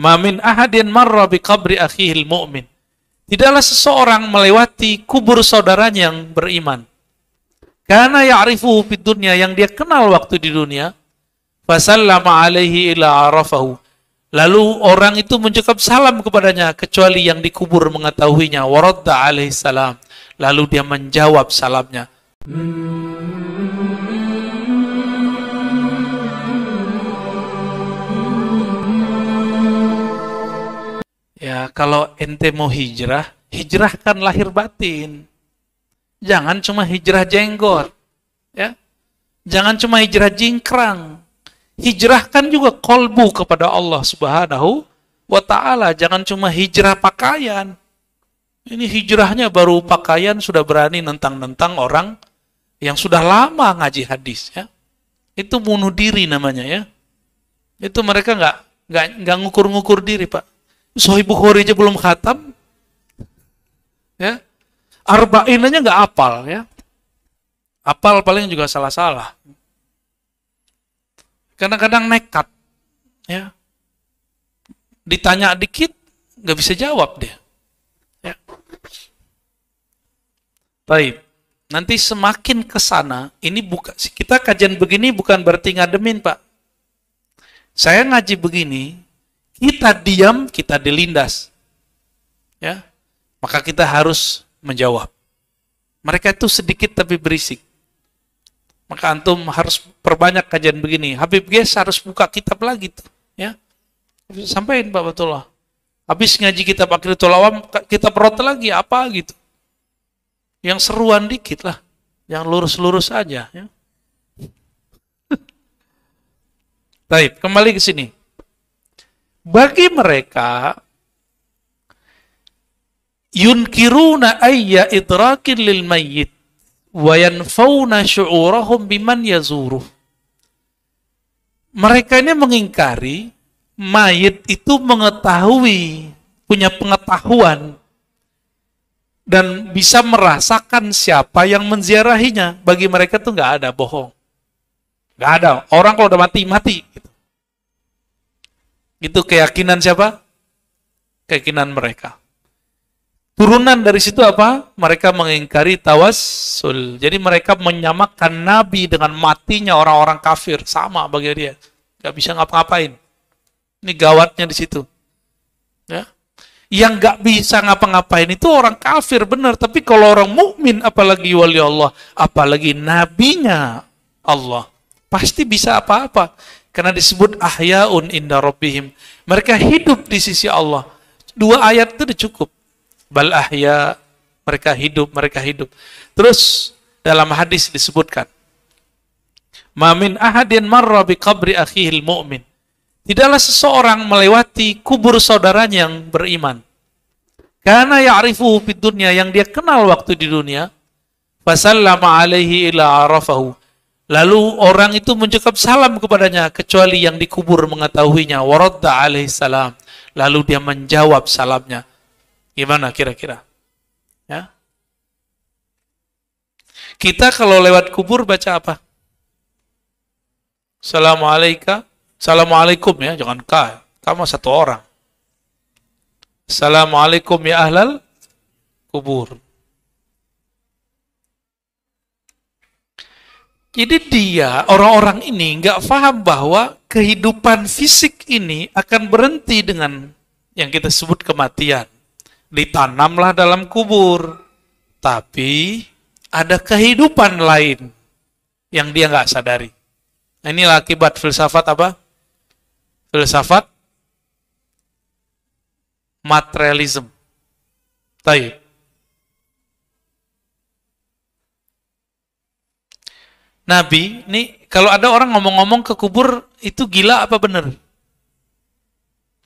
Ma min ahadin marra bi qabri akhihil mu'min. Tidaklah seseorang melewati kubur saudaranya yang beriman. Karena ya'rifuhu fid dunya, yang dia kenal waktu di dunia. Fasallama alaihi ila arafahu. Lalu orang itu mengucap salam kepadanya kecuali yang dikubur mengetahuinya. Waradda alaihi salam. Lalu dia menjawab salamnya. Ya, kalau ente mau hijrah, hijrahkan lahir batin. Jangan cuma hijrah jenggot. Ya. Jangan cuma hijrah jingkrang. Hijrahkan juga kolbu kepada Allah Subhanahu wa ta'ala. Jangan cuma hijrah pakaian. Ini hijrahnya baru pakaian sudah berani nentang-nentang orang yang sudah lama ngaji hadis. Ya. Itu bunuh diri namanya. Ya. Itu mereka nggak ngukur-ngukur diri, Pak. Sahih Bukhari aja belum khatam, ya. Arba'in aja nggak apal, ya. Apal paling juga salah-salah. Kadang-kadang nekat, ya. Ditanya dikit nggak bisa jawab dia. Ya. Baik. Nanti semakin ke sana, ini kita kajian begini bukan berarti ngademin, Pak. Saya ngaji begini. Kita diam, kita dilindas. Ya. Maka kita harus menjawab. Mereka itu sedikit tapi berisik. Maka antum harus perbanyak kajian begini. Habib Ges harus buka kitab lagi tuh, ya. Sampaikan Pak Batullah. Habis ngaji kitab Aqidatul Awam, kita perot lagi apa gitu. Yang seruan dikit lah. Yang lurus-lurus aja, ya. Baik, kembali ke sini. Bagi mereka yunkiruna ayya idrakin lil mayyit wa yanfauna syu'urahum biman yazuruh. Mereka ini mengingkari mayit itu mengetahui, punya pengetahuan dan bisa merasakan siapa yang menziarahinya. Bagi mereka itu nggak ada bohong. Nggak ada. Orang kalau udah mati, mati. Itu keyakinan siapa? Keyakinan mereka. Turunan dari situ apa? Mereka mengingkari tawassul. Jadi mereka menyamakan Nabi dengan matinya orang-orang kafir. Sama bagi dia. Gak bisa ngapa-ngapain. Ini gawatnya di situ. Ya. Yang gak bisa ngapa-ngapain itu orang kafir, benar. Tapi kalau orang mukmin, apalagi wali Allah, apalagi nabinya Allah, pasti bisa apa-apa. Karena disebut ahyaun inda rabbihim. Mereka hidup di sisi Allah. 2 ayat itu udah cukup. Bal ahya, mereka hidup. Terus dalam hadis disebutkan, ma min ahadin marra bi qabri akhihil mu'min. Tidaklah seseorang melewati kubur saudaranya yang beriman. Karena ya'rifuhu fid dunya, yang dia kenal waktu di dunia. Fasallama alaihi ila arafahu. Lalu orang itu mengucap salam kepadanya kecuali yang dikubur mengetahuinya. Waradda alaihi salam. Lalu dia menjawab salamnya. Gimana kira-kira? Ya. Kita kalau lewat kubur baca apa? Assalamualaikum ya, jangan ka. Kamu satu orang. Assalamualaikum ya ahlal kubur. Jadi dia, orang-orang ini nggak paham bahwa kehidupan fisik ini akan berhenti dengan yang kita sebut kematian. Ditanamlah dalam kubur. Tapi ada kehidupan lain yang dia nggak sadari. Nah, inilah akibat filsafat apa? Filsafat materialism. Taib. Nabi, nih kalau ada orang ngomong-ngomong ke kubur, itu gila apa benar?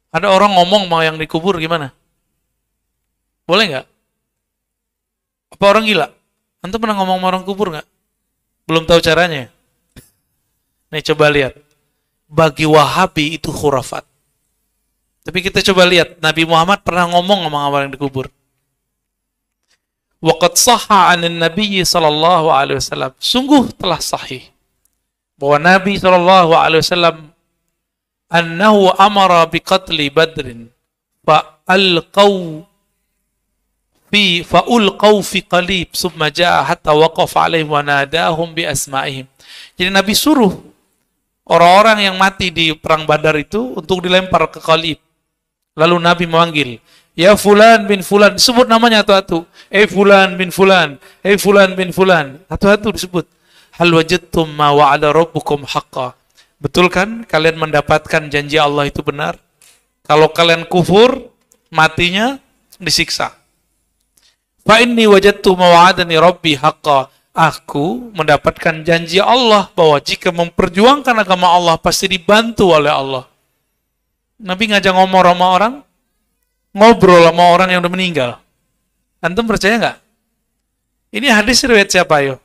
Ada orang ngomong mau yang dikubur gimana? Boleh nggak? Apa orang gila? Antum pernah ngomong sama orang kubur nggak? Belum tahu caranya? Nih coba lihat. Bagi Wahabi itu khurafat. Tapi kita coba lihat, Nabi Muhammad pernah ngomong sama orang yang dikubur. Waqad sahha 'anin Nabi sallallahu alaihi wasallam. Sungguh telah sahih bahwa Nabi sallallahu alaihi wasallam annahu amara biqatli Badrin fa'ulqaw fi qalib summa jaa hatta waqafa alaihim wa nadahum bi asma'ihim. Jadi Nabi suruh orang-orang yang mati di perang Badar itu untuk dilempar ke qalib. Lalu Nabi memanggil, ya fulan bin fulan, disebut namanya satu-satu. Fulan bin fulan, fulan bin fulan, satu-satu disebut. Hal wajadtum ma wa'ada rabbukum haqqa. Betul kan kalian mendapatkan janji Allah itu benar? Kalau kalian kufur, matinya disiksa. Fa inni wajadtu ma wa'adani rabbi haqqa. Aku mendapatkan janji Allah bahwa jika memperjuangkan agama Allah pasti dibantu oleh Allah. Nabi ngajak ngomong sama orang, ngobrol sama orang yang udah meninggal. Antum percaya nggak? Ini hadis riwayat siapa yo?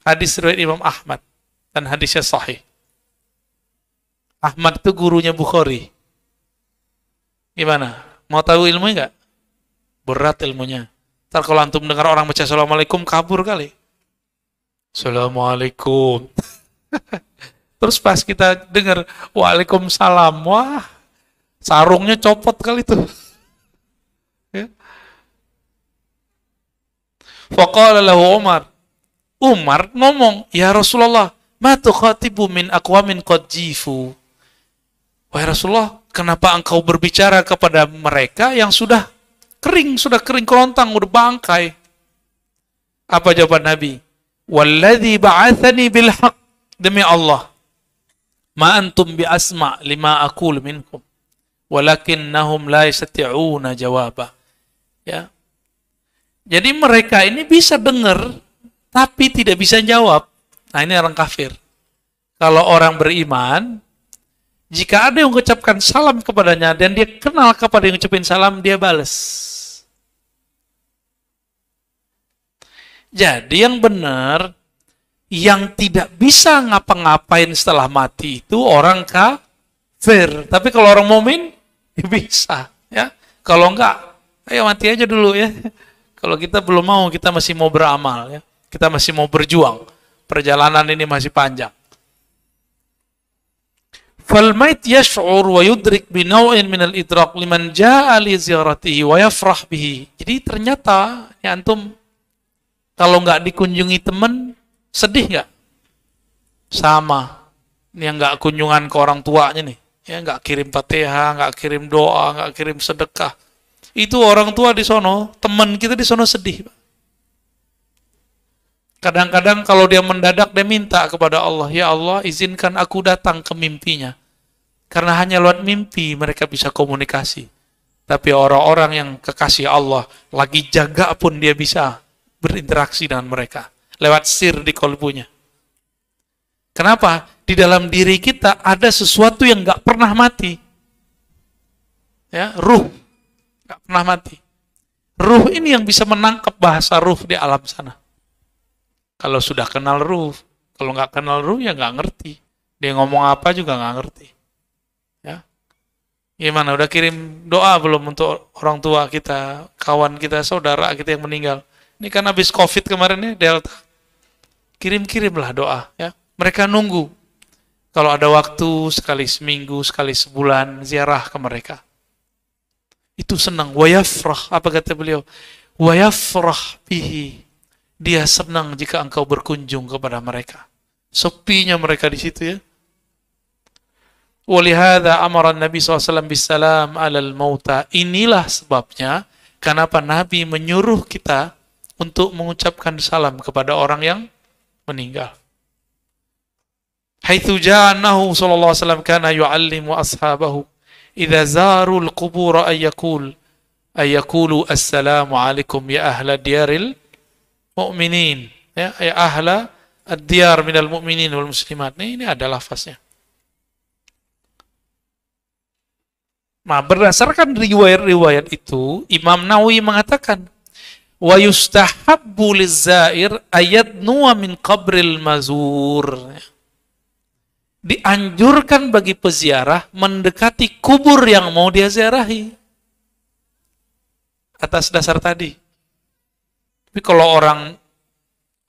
Hadis riwayat Imam Ahmad dan hadisnya sahih. Ahmad itu gurunya Bukhari. Gimana? Mau tahu ilmunya nggak? Berat ilmunya. Ntar kalau antum dengar orang baca Assalamualaikum kabur kali. Assalamualaikum. Terus pas kita dengar Waalaikumsalam, wah, sarungnya copot kali itu. Ya. Faqala lahu Umar. Umar ngomong, ya Rasulullah, ma tukhatibu min aqwamin qad jifu. Wahai Rasulullah, kenapa engkau berbicara kepada mereka yang sudah kering kerontang, udah bangkai? Apa jawaban Nabi? Walladzi ba'athani bil haqq, demi Allah, ma antum bi asma' lima aqul minkum walakinnahum la yastati'una jawaba. Ya. Jadi mereka ini bisa dengar tapi tidak bisa jawab. Nah, ini orang kafir. Kalau orang beriman, jika ada yang mengucapkan salam kepadanya dan dia kenal kepada yang mengucapkan salam, dia balas. Jadi yang benar, yang tidak bisa ngapa-ngapain setelah mati itu orang kafir. Tapi kalau orang mukmin ya bisa, ya. Kalau enggak, ayo mati aja dulu ya. Kalau kita belum mau, kita masih mau beramal ya. Kita masih mau berjuang. Perjalanan ini masih panjang. Fal mait yash'ur wa yudrik bi naw'in min al-idrak liman jaa'a li ziyaratihi wa yafrah bihi. Jadi ternyata ya antum kalau nggak dikunjungi teman, sedih nggak? Sama. Ini yang nggak kunjungan ke orang tuanya nih. Ya, nggak kirim Fatihah, nggak kirim doa, nggak kirim sedekah. Itu orang tua di sono, teman kita di sono sedih. Kadang-kadang kalau dia mendadak, dia minta kepada Allah, ya Allah, izinkan aku datang ke mimpinya. Karena hanya lewat mimpi mereka bisa komunikasi. Tapi orang-orang yang kekasih Allah, lagi jaga pun dia bisa berinteraksi dengan mereka lewat sir di kolbunya. Kenapa? Di dalam diri kita ada sesuatu yang nggak pernah mati. Ya, ruh nggak pernah mati. Ruh ini yang bisa menangkap bahasa ruh di alam sana. Kalau sudah kenal ruh, kalau nggak kenal ruh ya nggak ngerti. Dia ngomong apa juga nggak ngerti. Ya, gimana? Udah kirim doa belum untuk orang tua kita, kawan kita, saudara kita yang meninggal? Ini kan habis COVID kemarin nih, Delta. Kirim-kirimlah doa. Ya. Mereka nunggu. Kalau ada waktu, sekali seminggu, sekali sebulan, ziarah ke mereka. Itu senang. Wayafrah, apa kata beliau? Wayafrah bihi. Dia senang jika engkau berkunjung kepada mereka. Sepinya mereka di situ ya. Walihada amara Nabi SAW bisalam alal mauta. Inilah sebabnya kenapa Nabi menyuruh kita untuk mengucapkan salam kepada orang yang meninggal. Haitsu ja'anahu sallallahu alaihi wasallam kana yu'allimu ashabahu idza zarul qubur ayaqulu assalamu alaikum ya ahla diyaril mu'minin, ya ahla ad-diyar minal mu'minin wal muslimat. Ini ada lafaznya. Nah, berdasarkan riwayat-riwayat itu, Imam Nawawi mengatakan wa yustahabbu liz-zair ayadnuwa min qabril mazur. Dianjurkan bagi peziarah mendekati kubur yang mau dia ziarahi. Atas dasar tadi. Tapi kalau orang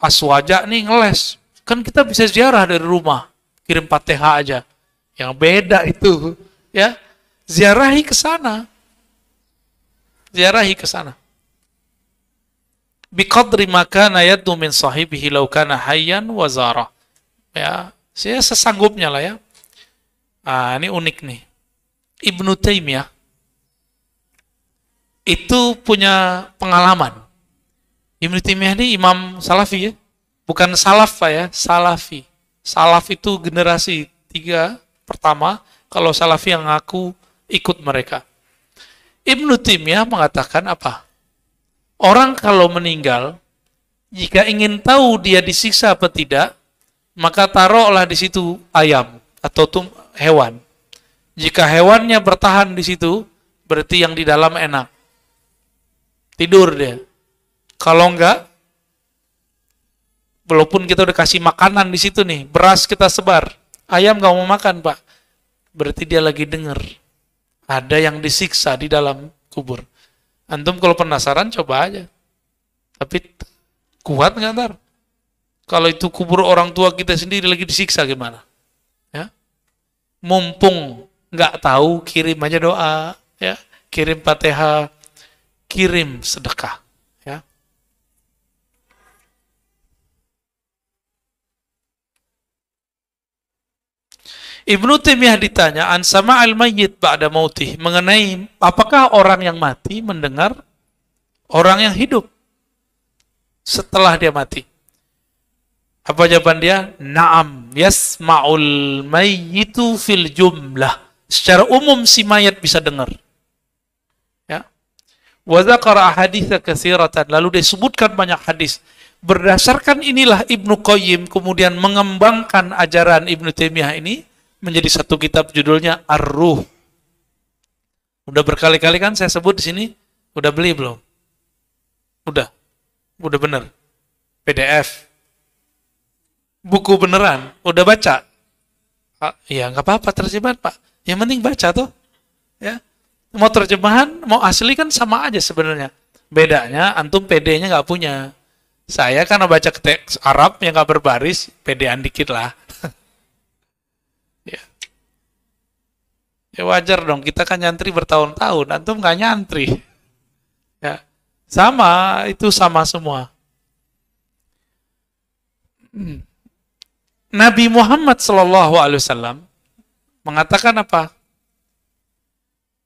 aswaja nih ngeles, kan kita bisa ziarah dari rumah, kirim Fatihah aja. Yang beda itu, ya. Ziarahi ke sana. Ziarahi ke sana. Biqadri ma kana yaddu min sahibihi law kana hayyan wa zara. Ya, saya sesanggupnya lah ya. Ini unik nih. Ibnu Taimiyah itu punya pengalaman. Ibnu Taimiyah ini imam Salafi ya. Bukan salaf Pak ya, Salafi. Salaf itu generasi 3 pertama, kalau Salafi yang aku ikut mereka. Ibnu Taimiyah mengatakan apa? Orang kalau meninggal, jika ingin tahu dia disiksa apa tidak, maka taruhlah di situ ayam atau hewan. Jika hewannya bertahan di situ, berarti yang di dalam enak. Tidur dia. Kalau enggak, walaupun kita udah kasih makanan di situ nih, beras kita sebar, ayam nggak mau makan Pak, berarti dia lagi dengar ada yang disiksa di dalam kubur. Antum kalau penasaran coba aja, tapi kuat nggak ntar? Kalau itu kubur orang tua kita sendiri lagi disiksa gimana? Ya, mumpung nggak tahu, kirim aja doa, ya, kirim Fatihah, kirim sedekah. Ibnu Taimiyah ditanya an sama'al mayyit ba'da mautih, mengenai apakah orang yang mati mendengar orang yang hidup setelah dia mati. Apa jawaban dia? Na'am yasma'ul mayyitu fil jumlah. Secara umum si mayat bisa dengar. Ya. Wa dzakara ahaditsa katsiratan, lalu disebutkan banyak hadis. Berdasarkan inilah Ibnu Qayyim kemudian mengembangkan ajaran Ibnu Taimiyah ini menjadi satu kitab judulnya Ar-Ruh. Udah berkali-kali kan saya sebut di sini. Udah beli belum? Udah bener. PDF. Buku beneran. Udah baca? Ya nggak apa-apa terjemahan Pak. Yang penting baca tuh. Ya. Mau terjemahan, mau asli kan sama aja sebenarnya. Bedanya antum PD-nya nggak punya. Saya kan baca teks Arab yang nggak berbaris, PD-an dikit lah. Ya wajar dong, kita kan nyantri bertahun-tahun, antum nggak nyantri. Ya, sama, itu sama semua. Nabi Muhammad SAW mengatakan apa?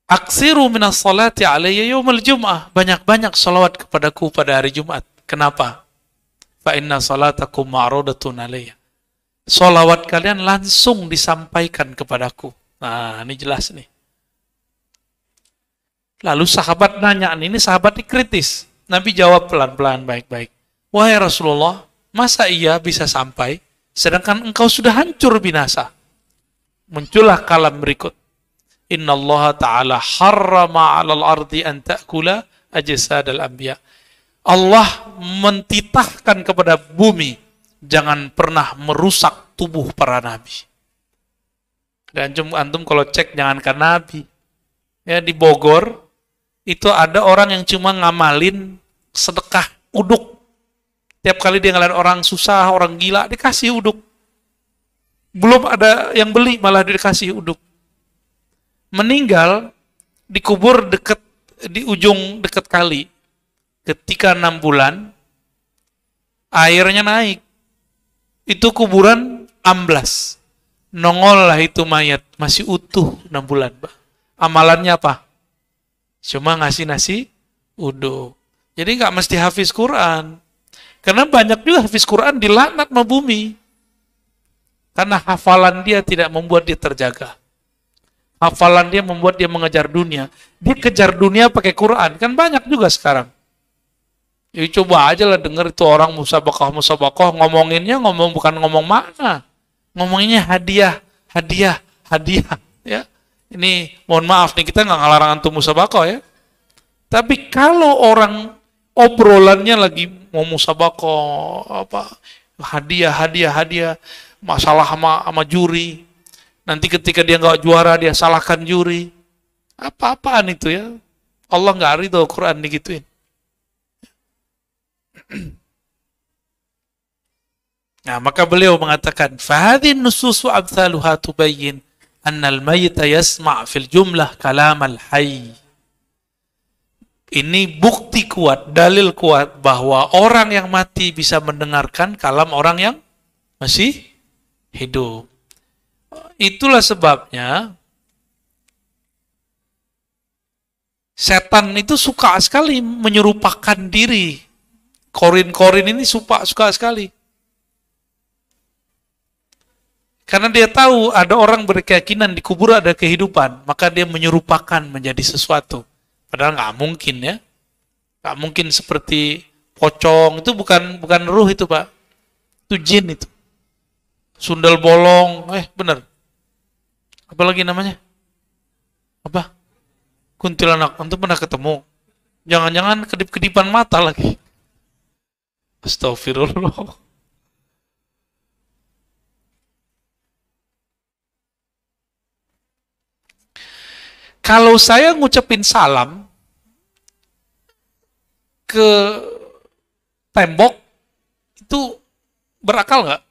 Aksiru minas salati alayya yawmal jum'ah. Banyak-banyak salawat kepadaku pada hari Jumat. Kenapa? Fa inna salatakum ma'rudatun alayya. Salawat kalian langsung disampaikan kepadaku. Nah, ini jelas nih. Lalu sahabat nanya, ini sahabat kritis. Nabi jawab pelan-pelan, baik-baik. Wahai Rasulullah, masa iya bisa sampai, sedangkan engkau sudah hancur binasa? Muncullah kalam berikut. Inna Allah Ta'ala harrama 'alal ardi an ta'kula ajsadal anbiya. Allah mentitahkan kepada bumi, jangan pernah merusak tubuh para nabi. Dan antum kalau cek jangankan Nabi. Ya di Bogor itu ada orang yang cuma ngamalin sedekah uduk. Tiap kali dia ngeliat orang susah, orang gila, dikasih uduk. Belum ada yang beli malah dikasih uduk. Meninggal dikubur dekat di ujung dekat kali. Ketika 6 bulan airnya naik. Itu kuburan amblas. Nongol lah itu mayat, masih utuh 6 bulan. Amalannya apa? Cuma ngasih nasi uduk. Jadi nggak mesti hafiz Quran. Karena banyak juga hafiz Quran dilaknat sama bumi. Karena hafalan dia tidak membuat dia terjaga. Hafalan dia membuat dia mengejar dunia. Dia kejar dunia pakai Quran. Kan banyak juga sekarang. Jadi coba aja lah denger itu orang musabaqah ngomonginnya bukan ngomong makna. Ngomonginnya hadiah. Ya. Ini mohon maaf nih, kita nggak ngelarang antum musabaqah ya. Tapi kalau orang obrolannya lagi mau musabaqah, hadiah, masalah sama juri. Nanti ketika dia nggak juara, dia salahkan juri. Apa-apaan itu ya. Allah nggak ridho Quran digituin. Nah, maka beliau mengatakan, "Fahadhin nususu amsaluha tubayyin annal mayyita yasma' fil jumlah kalam al-hayy. Ini bukti kuat, dalil kuat bahwa orang yang mati bisa mendengarkan kalam orang yang masih hidup. Itulah sebabnya setan itu suka sekali menyerupakan diri. Korin-korin ini suka sekali. Karena dia tahu ada orang berkeyakinan di kubur ada kehidupan, maka dia menyerupakan menjadi sesuatu. Padahal nggak mungkin ya. Nggak mungkin seperti pocong, itu bukan ruh itu Pak. Itu jin itu. Sundal bolong, benar. Apalagi namanya? Apa? Kuntilanak, antum pernah ketemu? Jangan-jangan kedip-kedipan mata lagi. Astagfirullah. Kalau saya ngucapin salam ke tembok, itu berakal nggak?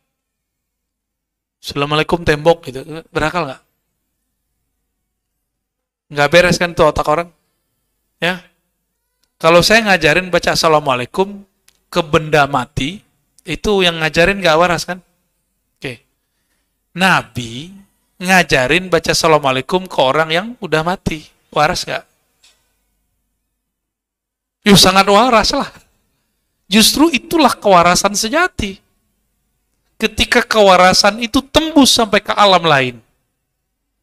Assalamualaikum tembok, gitu. Berakal nggak? Nggak beres kan tuh otak orang? Ya. Kalau saya ngajarin baca assalamualaikum ke benda mati, itu yang ngajarin nggak waras kan? Oke. Nabi ngajarin baca assalamualaikum ke orang yang udah mati, waras nggak? Yuk sangat waras lah. Justru itulah kewarasan sejati. Ketika kewarasan itu tembus sampai ke alam lain,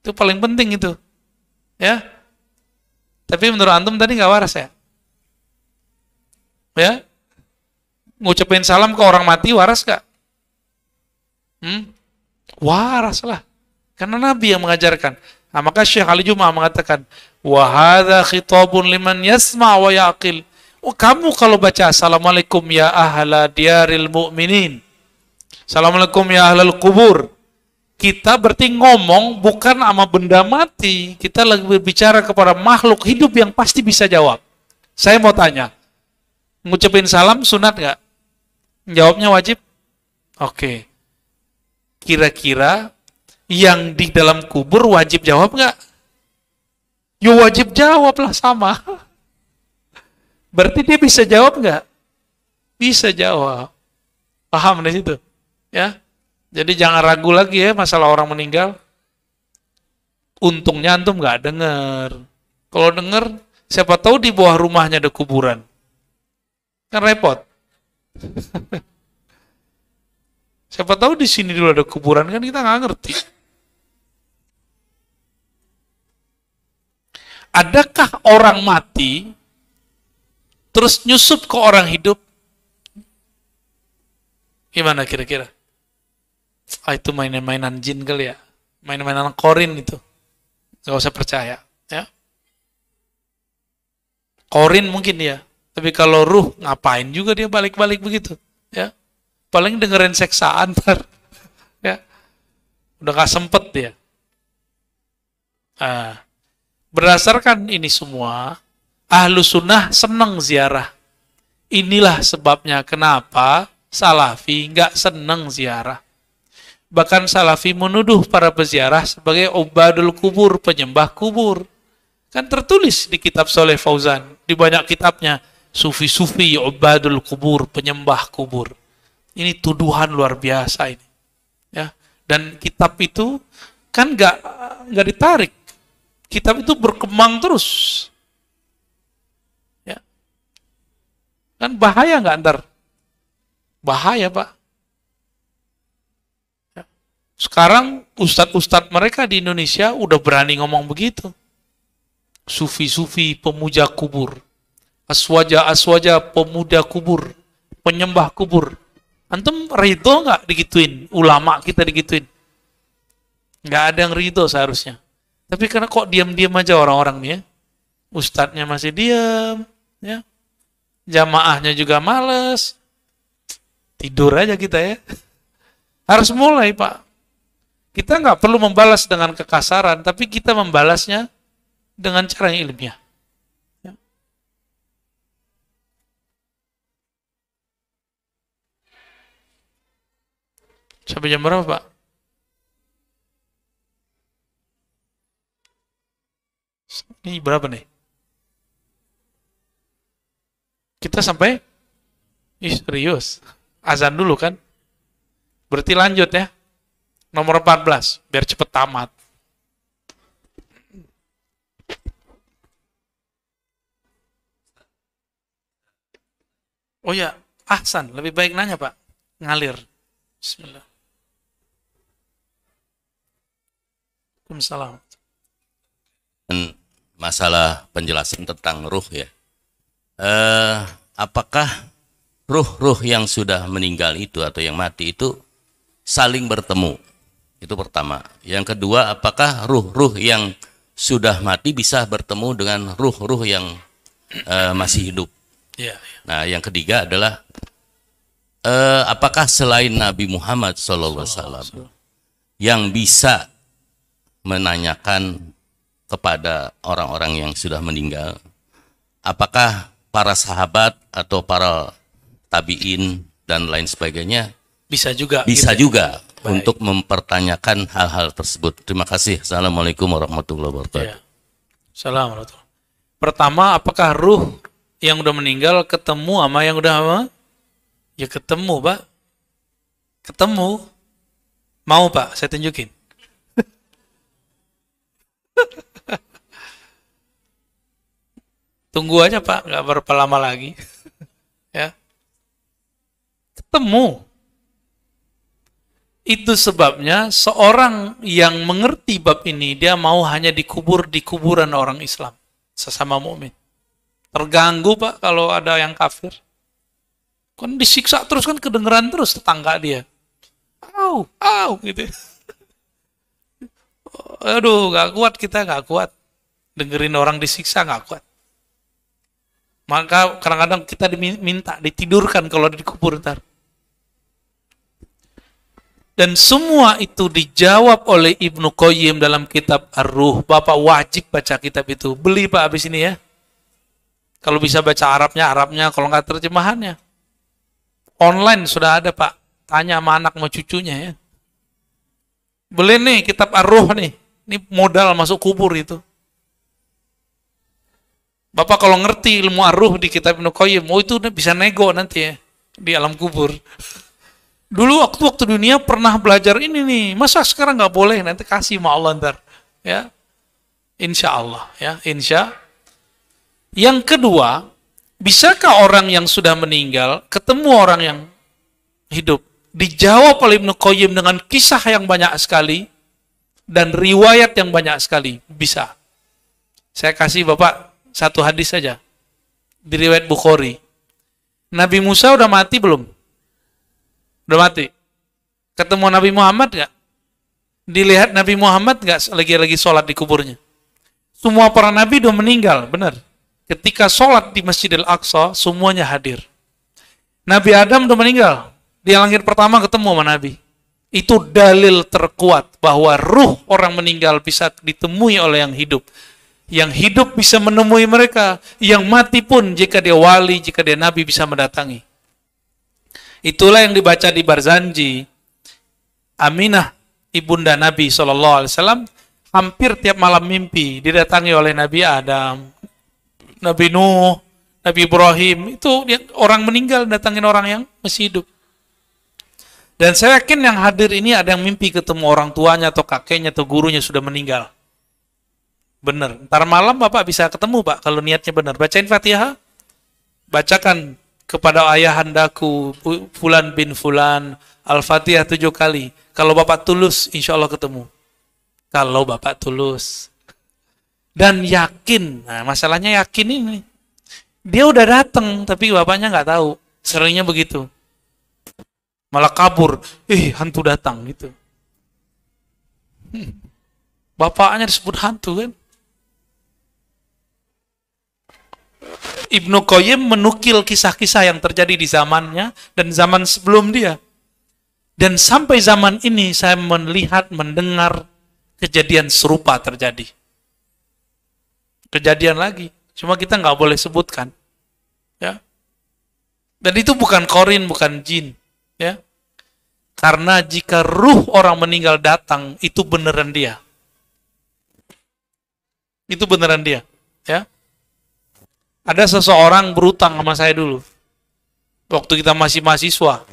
itu paling penting itu, ya. Tapi menurut antum tadi nggak waras ya? Ya, ngucapin salam ke orang mati waras nggak? Waras lah. Karena Nabi yang mengajarkan. Nah, maka Syekh Ali Jum'ah mengatakan, wa hadza khitabun liman yasma' wa yaqil. Kamu kalau baca assalamualaikum ya ahla diaril mu'minin. Assalamualaikum ya ahlal kubur. Kita berarti ngomong bukan sama benda mati. Kita lagi berbicara kepada makhluk hidup yang pasti bisa jawab. Saya mau tanya, ngucapin salam sunat nggak? Jawabnya wajib? Oke. Kira-kira yang di dalam kubur wajib jawab nggak? Ya wajib jawab lah sama. Berarti dia bisa jawab nggak? Bisa jawab. Paham di situ? Ya. Jadi jangan ragu lagi ya masalah orang meninggal. Untungnya antum nggak dengar. Kalau dengar, siapa tahu di bawah rumahnya ada kuburan. Kan repot. Siapa tahu di sini dulu ada kuburan, kan kita nggak ngerti. Adakah orang mati terus nyusup ke orang hidup? Gimana kira-kira? Itu mainan-mainan jin kali ya. Mainan-mainan korin itu. Gak usah percaya. Ya. Korin mungkin ya. Tapi kalau ruh, ngapain juga dia balik-balik begitu. Ya. Paling dengerin seksaan ntar. Ya. Udah gak sempet dia. Berdasarkan ini semua, ahlu sunnah senang ziarah. Inilah sebabnya kenapa salafi nggak senang ziarah. Bahkan salafi menuduh para peziarah sebagai ubadul kubur, penyembah kubur. Kan tertulis di kitab Soleh Fauzan, di banyak kitabnya, sufi-sufi ubadul kubur, penyembah kubur. Ini tuduhan luar biasa ini. Ya. Dan kitab itu kan nggak ditarik. Kitab itu berkembang terus. Ya. Kan bahaya nggak ntar? Bahaya Pak. Ya. Sekarang ustadz-ustadz mereka di Indonesia udah berani ngomong begitu. Sufi-sufi pemuja kubur. Aswaja-aswaja pemuda kubur. Penyembah kubur. Antum ridho nggak digituin? Ulama kita digituin? Nggak ada yang ridho seharusnya. Tapi karena kok diam-diam aja orang-orang nih ya. Ustadznya masih diam, ya. Jamaahnya juga males. Tidur aja kita ya. Harus mulai Pak. Kita nggak perlu membalas dengan kekasaran, tapi kita membalasnya dengan cara yang ilmiah. Ya. Sampai jam berapa Pak? Ini berapa nih? Kita sampai, serius. Azan dulu kan? Berarti lanjut ya. Nomor 14, biar cepet tamat. Oh ya, ahsan, lebih baik nanya Pak. Ngalir. Bismillah. Waalaikumsalam. Masalah penjelasan tentang ruh ya. Apakah ruh-ruh yang sudah meninggal itu atau yang mati itu saling bertemu? Itu pertama. Yang kedua, apakah ruh-ruh yang sudah mati bisa bertemu dengan ruh-ruh yang masih hidup? Ya, ya. Nah, yang ketiga adalah apakah selain Nabi Muhammad SAW yang bisa menanyakan kepada orang-orang yang sudah meninggal, apakah para sahabat atau para tabi'in dan lain sebagainya bisa juga bisa gitu. juga Baik. untuk mempertanyakan hal-hal tersebut. Terima kasih. Assalamualaikum warahmatullahi wabarakatuh. Ya. Assalamualaikum. Pertama, apakah ruh yang udah meninggal ketemu sama yang udah apa? Ya ketemu, Pak. Ketemu. Mau, Pak? Saya tunjukin. Tunggu aja, Pak. Nggak berapa lama lagi. Ya. Ketemu. Itu sebabnya seorang yang mengerti bab ini, dia mau hanya dikubur di kuburan orang Islam. Sesama mukmin. Terganggu Pak kalau ada yang kafir. Kan disiksa terus, kan kedengeran terus tetangga dia. Au, au, gitu. Aduh, gak kuat kita, gak kuat. Dengerin orang disiksa, gak kuat. Maka kadang-kadang kita diminta, ditidurkan kalau dikubur ntar. Dan semua itu dijawab oleh Ibnu Qayyim dalam kitab Ar-Ruh. Bapak wajib baca kitab itu. Beli Pak habis ini ya. Kalau bisa baca Arabnya, kalau nggak terjemahannya. Online sudah ada Pak. Tanya sama anak sama cucunya ya. Beli nih kitab Ar-Ruh nih. Ini modal masuk kubur itu. Bapak kalau ngerti ilmu Ar-Ruh di kitab Ibnu Qayyim, oh itu bisa nego nanti ya di alam kubur. Dulu waktu dunia pernah belajar ini nih, masa sekarang nggak boleh? Nanti kasih sama Allah ntar, ya. Insya Allah, ya, insya. Yang kedua, bisakah orang yang sudah meninggal ketemu orang yang hidup? Dijawab oleh Ibnu Qayyim dengan kisah yang banyak sekali dan riwayat yang banyak sekali. Bisa. Saya kasih Bapak satu hadis saja di riwayat Bukhari. Nabi Musa udah mati belum? Udah mati. Ketemu Nabi Muhammad nggak? Dilihat Nabi Muhammad nggak lagi sholat di kuburnya? Semua para nabi udah meninggal, benar. Ketika sholat di Masjidil Aqsa, semuanya hadir. Nabi Adam udah meninggal. Di langit pertama ketemu sama Nabi. Itu dalil terkuat bahwa ruh orang meninggal bisa ditemui oleh yang hidup. Yang hidup bisa menemui mereka. Yang mati pun jika dia wali, jika dia nabi bisa mendatangi. Itulah yang dibaca di Barzanji. Aminah, ibunda Nabi SAW, hampir tiap malam mimpi didatangi oleh Nabi Adam, Nabi Nuh, Nabi Ibrahim. Itu orang meninggal datangin orang yang masih hidup. Dan saya yakin yang hadir ini ada yang mimpi ketemu orang tuanya atau kakeknya atau gurunya sudah meninggal. Benar. Ntar malam Bapak bisa ketemu Pak kalau niatnya benar. Bacain Fatihah. Bacakan kepada ayahandaku Fulan bin Fulan Al-Fatihah 7 kali. Kalau Bapak tulus, insya Allah ketemu. Kalau Bapak tulus. Dan yakin. Nah, masalahnya yakin ini. Dia udah datang, tapi Bapaknya nggak tahu. Seringnya begitu. Malah kabur. Hantu datang gitu. Bapaknya disebut hantu kan. Ibnu Qayyim menukil kisah-kisah yang terjadi di zamannya dan zaman sebelum dia. Dan sampai zaman ini saya melihat, mendengar kejadian serupa terjadi. Kejadian lagi. Cuma kita nggak boleh sebutkan. Ya. Dan itu bukan korin, bukan jin. Ya. Karena jika ruh orang meninggal datang, itu beneran dia. Itu beneran dia. Ya. Ada seseorang berutang sama saya dulu. Waktu kita masih mahasiswa.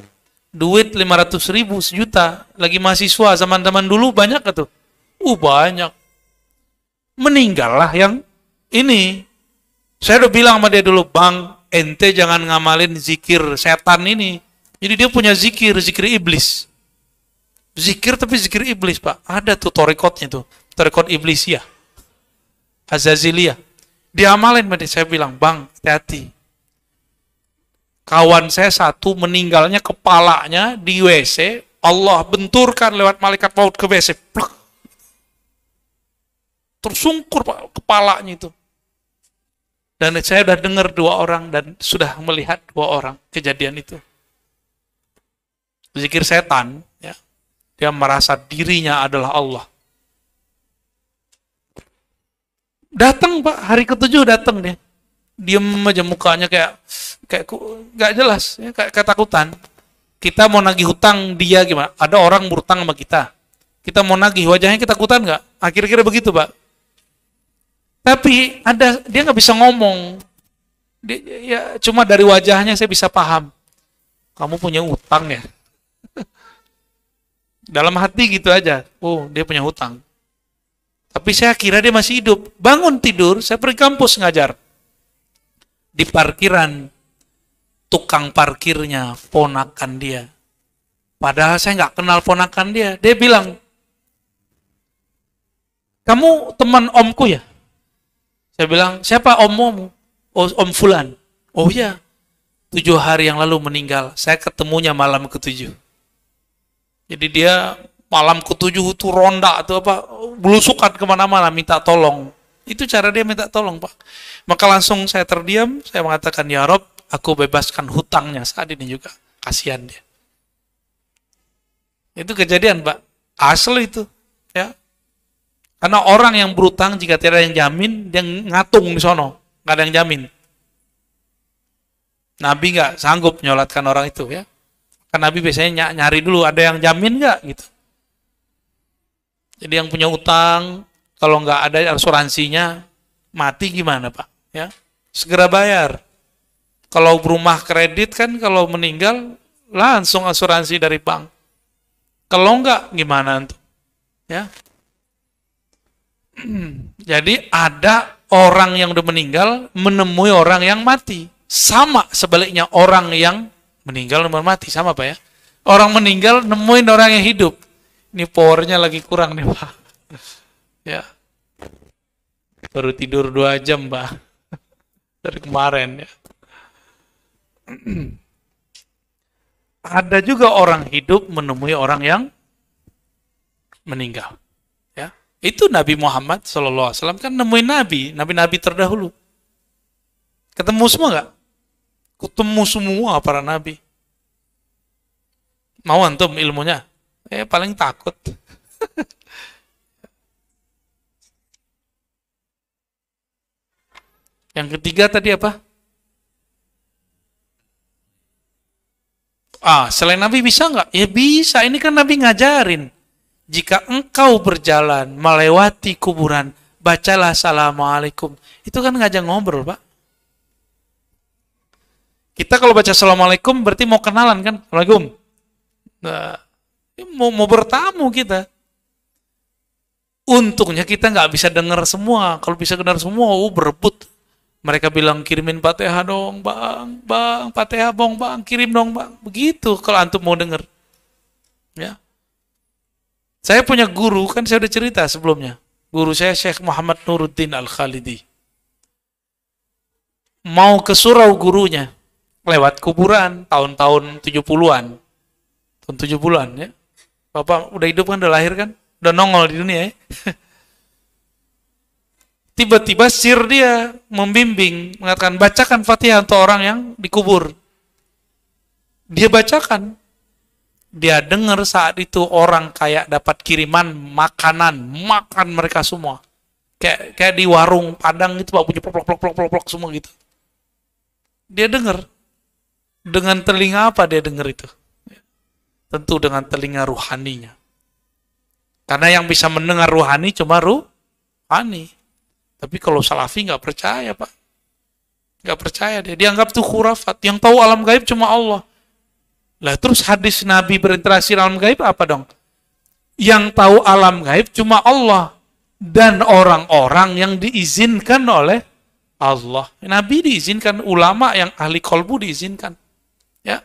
Duit 500.000, sejuta. Lagi mahasiswa, zaman-zaman dulu banyak gak tuh? Banyak. Meninggal lah yang ini. Saya udah bilang sama dia dulu, Bang, ente jangan ngamalin zikir setan ini. Jadi dia punya zikir iblis. Zikir tapi zikir iblis, Pak. Ada tuh torikotnya tuh. Torikot iblisiyah. Azaziliyah. Dia amalin, saya bilang, Bang, hati-hati. Kawan saya satu meninggalnya kepalanya di WC, Allah benturkan lewat malaikat maut ke WC. Pluk. Tersungkur, Pak, kepalanya itu. Dan saya sudah dengar 2 orang dan sudah melihat 2 orang kejadian itu. Zikir setan, ya. Dia merasa dirinya adalah Allah. Datang, Pak, hari ke-7 datang dia. Diem aja mukanya kayak gak jelas, ya, kayak ketakutan. Kita mau nagih hutang dia gimana? Ada orang berutang sama kita. Kita mau nagih, wajahnya ketakutan nggak? Akhir-akhir begitu, Pak. Tapi dia nggak bisa ngomong. Ya, cuma dari wajahnya saya bisa paham. Kamu punya utang ya? Dalam hati gitu aja. Dia punya hutang. Tapi saya kira dia masih hidup. Bangun tidur, saya pergi kampus ngajar. Di parkiran, tukang parkirnya ponakan dia. Padahal saya nggak kenal ponakan dia. Dia bilang, kamu teman omku ya? Saya bilang, siapa ommu? Om Fulan. Oh ya, 7 hari yang lalu meninggal. Saya ketemunya malam ke-7. Jadi dia malam ke-7 itu ronda atau apa, belusukan kemana-mana minta tolong. Itu cara dia minta tolong, Pak. Maka langsung saya terdiam, saya mengatakan, ya Rob, aku bebaskan hutangnya saat ini juga. Kasihan dia. Itu kejadian, Pak. Asli itu. Ya. Karena orang yang berutang, jika tidak ada yang jamin, dia ngatung di sono. Nggak ada yang jamin. Nabi nggak sanggup nyolatkan orang itu, ya. Kan Nabi biasanya nyari dulu, ada yang jamin nggak? Gitu. Jadi yang punya utang, kalau nggak ada asuransinya, mati gimana, Pak? Ya, segera bayar. Kalau rumah kredit kan, kalau meninggal, langsung asuransi dari bank. Kalau nggak, gimana tuh? Ya. Jadi ada orang yang udah meninggal menemui orang yang mati. Sama sebaliknya orang yang meninggal dan mati, sama, Pak, ya. Orang meninggal nemuin orang yang hidup. Ini powernya lagi kurang nih, Pak. Ya. Baru tidur 2 jam, Pak. Dari kemarin, ya. Ada juga orang hidup menemui orang yang meninggal. Ya. Itu Nabi Muhammad SAW kan nemuin nabi terdahulu. Ketemu semua nggak? Ketemu semua para nabi. Mau antum ilmunya? Paling takut. Yang ketiga tadi apa? Selain Nabi bisa nggak? Ya bisa, ini kan Nabi ngajarin. Jika engkau berjalan melewati kuburan, bacalah assalamualaikum. Itu kan ngajak ngobrol, Pak. Kita kalau baca assalamualaikum berarti mau kenalan kan? Assalamualaikum. Nah, mau bertamu kita. Untungnya kita nggak bisa dengar semua. Kalau bisa dengar semua, berebut. Mereka bilang, kirimin Fatihah dong, bang, Fatihah bang, kirim dong, bang. Begitu kalau antum mau dengar. Ya. Saya punya guru, kan saya udah cerita sebelumnya. Guru saya Syekh Muhammad Nuruddin Al-Khalidi. Mau ke surau gurunya, lewat kuburan, tahun-tahun 70-an. Tahun 70-an, ya. Bapak udah hidup kan, udah lahir kan? Udah nongol di dunia, ya. Tiba-tiba sir dia membimbing, mengatakan bacakan Fatihah untuk orang yang dikubur. Dia bacakan. Dia dengar saat itu orang kayak dapat kiriman makanan, makan mereka semua. Kayak di warung Padang itu, Pak, punya plok semua gitu. Dia dengar. Dengan telinga apa dia dengar itu? Tentu dengan telinga ruhaninya. Karena yang bisa mendengar ruhani cuma ruhani. Tapi kalau salafi nggak percaya, Pak. Nggak percaya dia. Dianggap itu khurafat. Yang tahu alam gaib cuma Allah. Lah terus hadis Nabi berinteraksi alam gaib apa dong? Yang tahu alam gaib cuma Allah. Dan orang-orang yang diizinkan oleh Allah. Nabi diizinkan, ulama yang ahli kolbu diizinkan. Ya.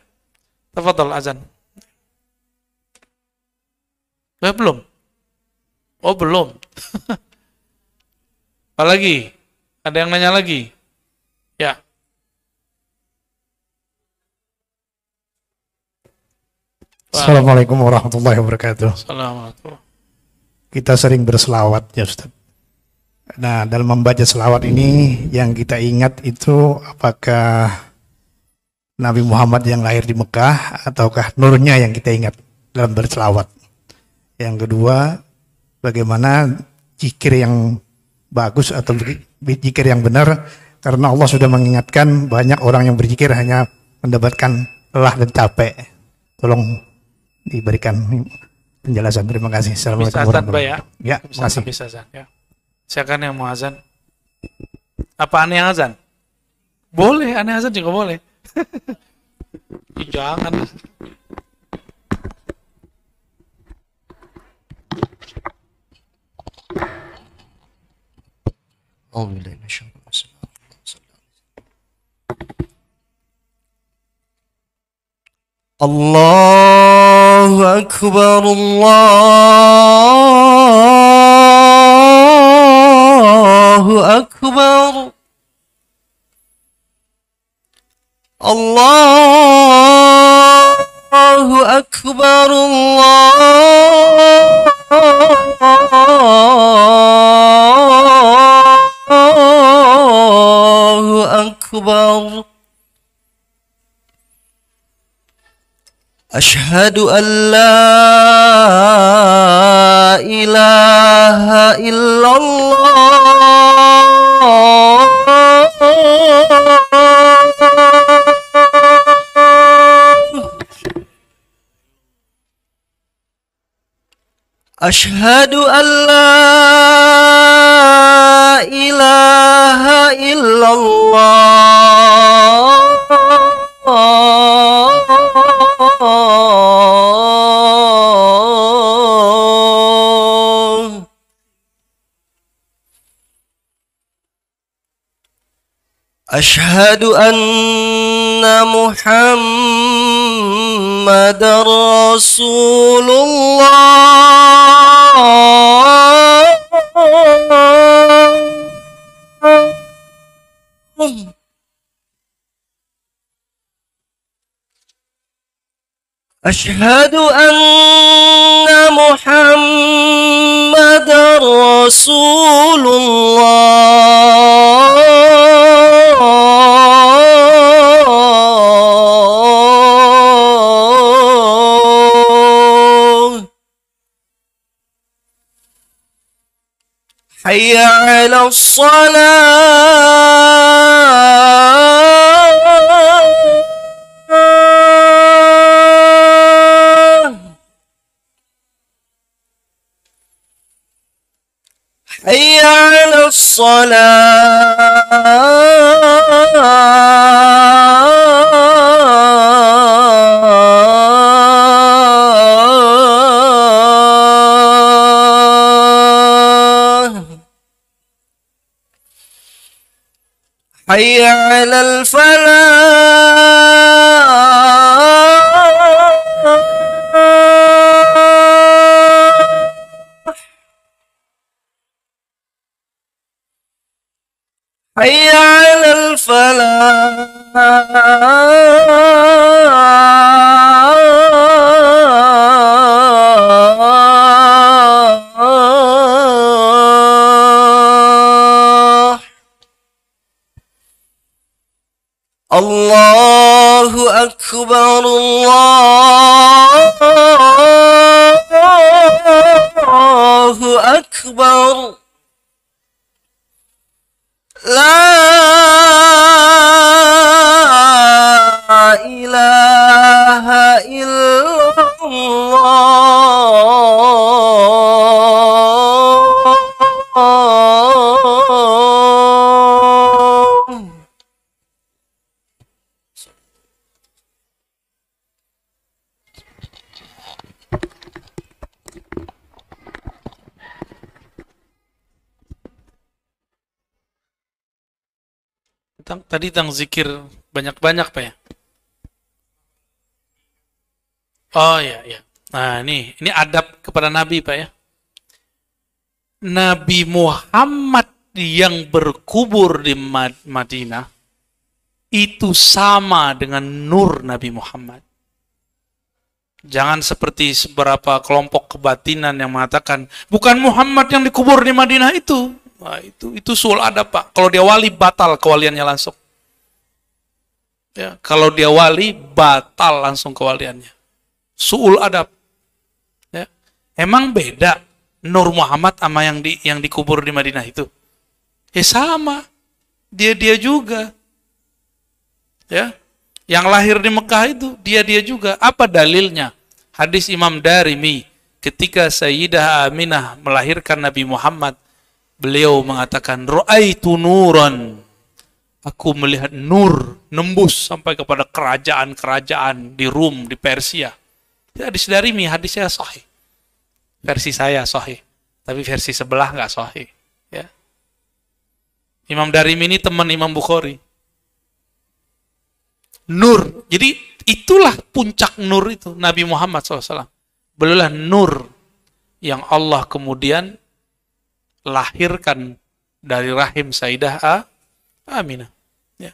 Tafadhal azan. Belum? Oh, belum. Apalagi? Ada yang nanya lagi? Ya. Assalamualaikum warahmatullahi wabarakatuh. Assalamualaikum. Kita sering berselawat ya Ustaz. Nah, dalam membaca selawat ini yang kita ingat itu apakah Nabi Muhammad yang lahir di Mekah ataukah nurnya yang kita ingat dalam berselawat. Yang kedua, bagaimana zikir yang bagus atau zikir yang benar, karena Allah sudah mengingatkan banyak orang yang berzikir hanya mendapatkan lelah dan capek. Tolong diberikan penjelasan. Terima kasih. Assalamualaikum warahmatullahi wabarakatuh. Ya, terima kasih. Bisa azan, ya. Silakan yang mau azan. Apa aneh yang azan? Boleh, aneh azan juga boleh. Jangan. Allahu Akbar, Allahu Akbar, Allahu Akbar, Allahu Akbar. أشهد أن لا إله إلا الله أشهد أن لا إله إلا الله أشهد أن محمدًا رسول الله أشهد أن محمدًا رسول الله حي على الصلاة حي على الصلاة حي على الفلاح حي على الفلاح الله أكبر الله أكبر لا إله إلا الله Tentang zikir banyak-banyak Pak ya. Oh iya, iya. Nah ini adab kepada Nabi Pak ya. Nabi Muhammad yang berkubur di Madinah itu sama dengan nur Nabi Muhammad. Jangan seperti beberapa kelompok kebatinan yang mengatakan bukan Muhammad yang dikubur di Madinah itu. Nah, itu suul adab Pak. Kalau dia wali batal kewaliannya langsung. Ya, kalau dia wali batal langsung kewaliannya. Suul adab. Ya. Emang beda Nur Muhammad sama yang dikubur di Madinah itu? Ya sama. Dia juga. Ya. Yang lahir di Mekah itu dia juga. Apa dalilnya? Hadis Imam Darimi ketika Sayyidah Aminah melahirkan Nabi Muhammad, beliau mengatakan ra'aitu nuran. Aku melihat nur nembus sampai kepada kerajaan-kerajaan di Rum, di Persia. Hadis Darimi, hadisnya sahih. Versi saya sahih, tapi versi sebelah nggak sahih. Ya. Imam Darimi ini teman Imam Bukhari. Nur, jadi itulah puncak nur itu, Nabi Muhammad SAW. Beliaulah nur yang Allah kemudian lahirkan dari rahim Sayyidah Aminah. Ya.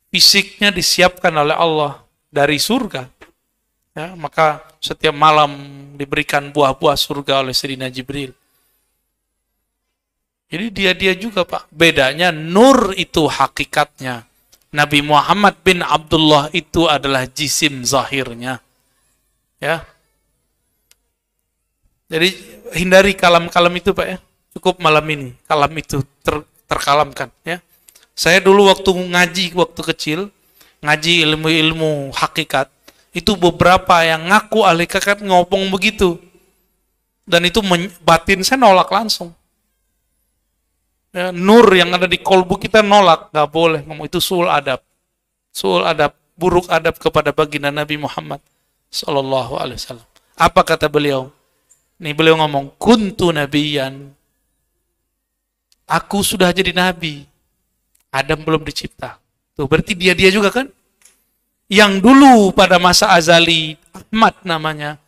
Fisiknya disiapkan oleh Allah dari surga. Ya, maka setiap malam diberikan buah-buah surga oleh Sayyidina Jibril. Jadi dia juga Pak. Bedanya nur itu hakikatnya. Nabi Muhammad bin Abdullah itu adalah jisim zahirnya. Ya. Jadi hindari kalam-kalam itu Pak ya. Cukup malam ini kalam itu terkalamkan ya. Saya dulu waktu ngaji waktu kecil, ngaji ilmu-ilmu hakikat, itu beberapa yang ngaku ahli hakikat ngomong begitu. Dan itu batin saya nolak langsung. Ya, nur yang ada di kolbu kita nolak, nggak boleh ngomong itu suul adab. Suul adab, buruk adab kepada baginda Nabi Muhammad sallallahu alaihi wasallam. Apa kata beliau? Nih beliau ngomong, kuntu nabiyan. Aku sudah jadi nabi. Adam belum dicipta. Tuh berarti dia juga kan? Yang dulu pada masa azali Ahmad namanya,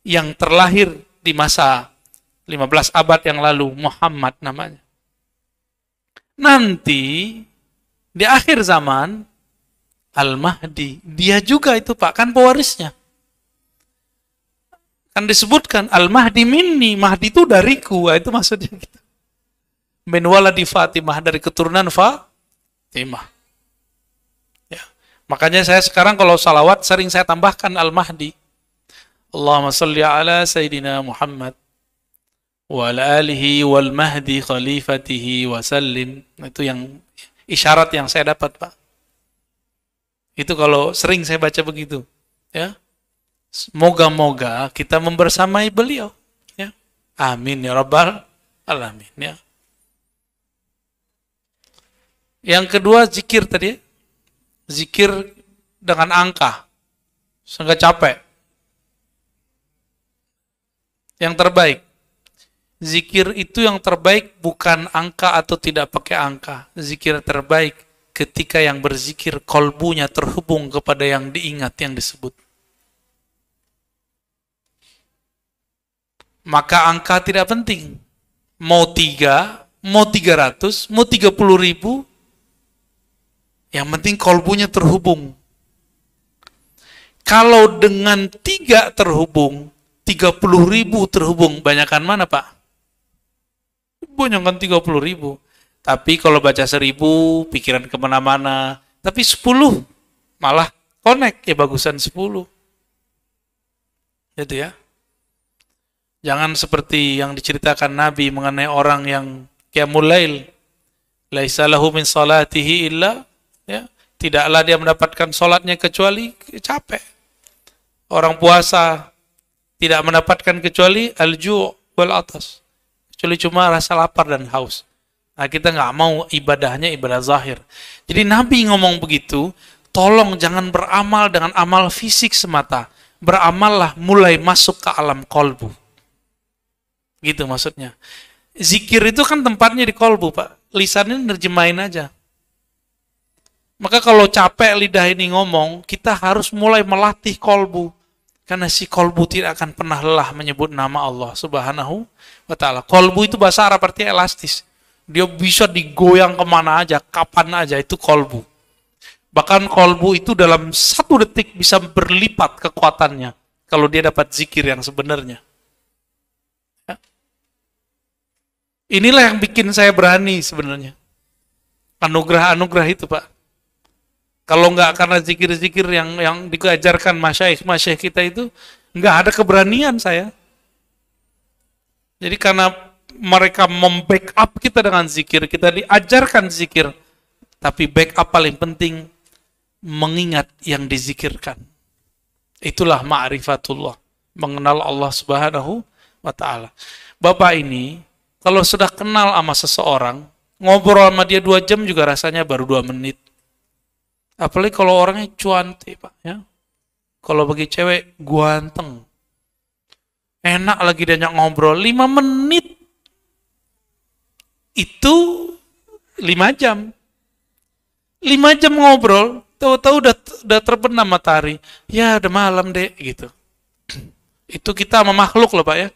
yang terlahir di masa 15 abad yang lalu Muhammad namanya. Nanti di akhir zaman Al-Mahdi, dia juga itu Pak, kan pewarisnya. Kan disebutkan Al-Mahdi minni, Mahdi itu dariku, itu maksudnya gitu. Min waladi Fatimah, dari keturunan Fatimah. Ya. Makanya saya sekarang kalau salawat sering saya tambahkan Al-Mahdi. Allahumma salli ala Sayyidina Muhammad wa ala alihi wal mahdi khalifatihi wa sallim. Itu yang isyarat yang saya dapat Pak. Itu kalau sering saya baca begitu. Ya. Moga-moga kita membersamai beliau. Ya. Amin ya Rabbal Alamin. Ya. Yang kedua zikir tadi. Zikir dengan angka. Sehingga capek. Yang terbaik. Zikir itu yang terbaik bukan angka atau tidak pakai angka. Zikir terbaik ketika yang berzikir kolbunya terhubung kepada yang diingat, yang disebut. Maka angka tidak penting. Mau 3, mau 300, mau 30 ribu, yang penting kolbunya terhubung. Kalau dengan 3 terhubung, 30 ribu terhubung, banyakan mana Pak? Banyakan 30 ribu. Tapi kalau baca 1000, pikiran kemana-mana. Tapi 10, malah connect, ya bagusan 10. Gitu ya. Jangan seperti yang diceritakan Nabi mengenai orang yang qiyamul lail. Laisa lahu min salatihi illa, ya, tidaklah dia mendapatkan salatnya kecuali capek. Orang puasa tidak mendapatkan kecuali al-ju' wal atas. Kecuali cuma rasa lapar dan haus. Nah, kita nggak mau ibadahnya ibadah zahir. Jadi Nabi ngomong begitu, tolong jangan beramal dengan amal fisik semata. Beramallah mulai masuk ke alam kolbu. Gitu maksudnya. Zikir itu kan tempatnya di kolbu Pak. Lisannya nerjemahin aja. Maka kalau capek lidah ini ngomong, kita harus mulai melatih kolbu. Karena si kolbu tidak akan pernah lelah menyebut nama Allah Subhanahu wa ta'ala. Kolbu itu bahasa Arab artinya elastis. Dia bisa digoyang kemana aja, kapan aja, itu kolbu. Bahkan kolbu itu dalam 1 detik bisa berlipat kekuatannya. Kalau dia dapat zikir yang sebenarnya. Ya. Inilah yang bikin saya berani sebenarnya. Anugerah-anugerah itu, Pak. Kalau nggak karena zikir-zikir yang diajarkan masyaikh kita itu, nggak ada keberanian saya. Jadi karena mereka membackup kita dengan zikir, kita diajarkan zikir, tapi backup paling penting mengingat yang dizikirkan. Itulah ma'rifatullah, mengenal Allah Subhanahu wa ta'ala. Bapak ini kalau sudah kenal sama seseorang, ngobrol sama dia 2 jam juga rasanya baru 2 menit. Apalagi kalau orangnya cuanti, Pak, ya. Kalau bagi cewek ganteng, enak lagi diajak ngobrol 5 menit itu 5 jam. 5 jam ngobrol, tahu-tahu udah terbenam matahari. Ya udah malam deh gitu. Itu kita sama makhluk loh, Pak, ya.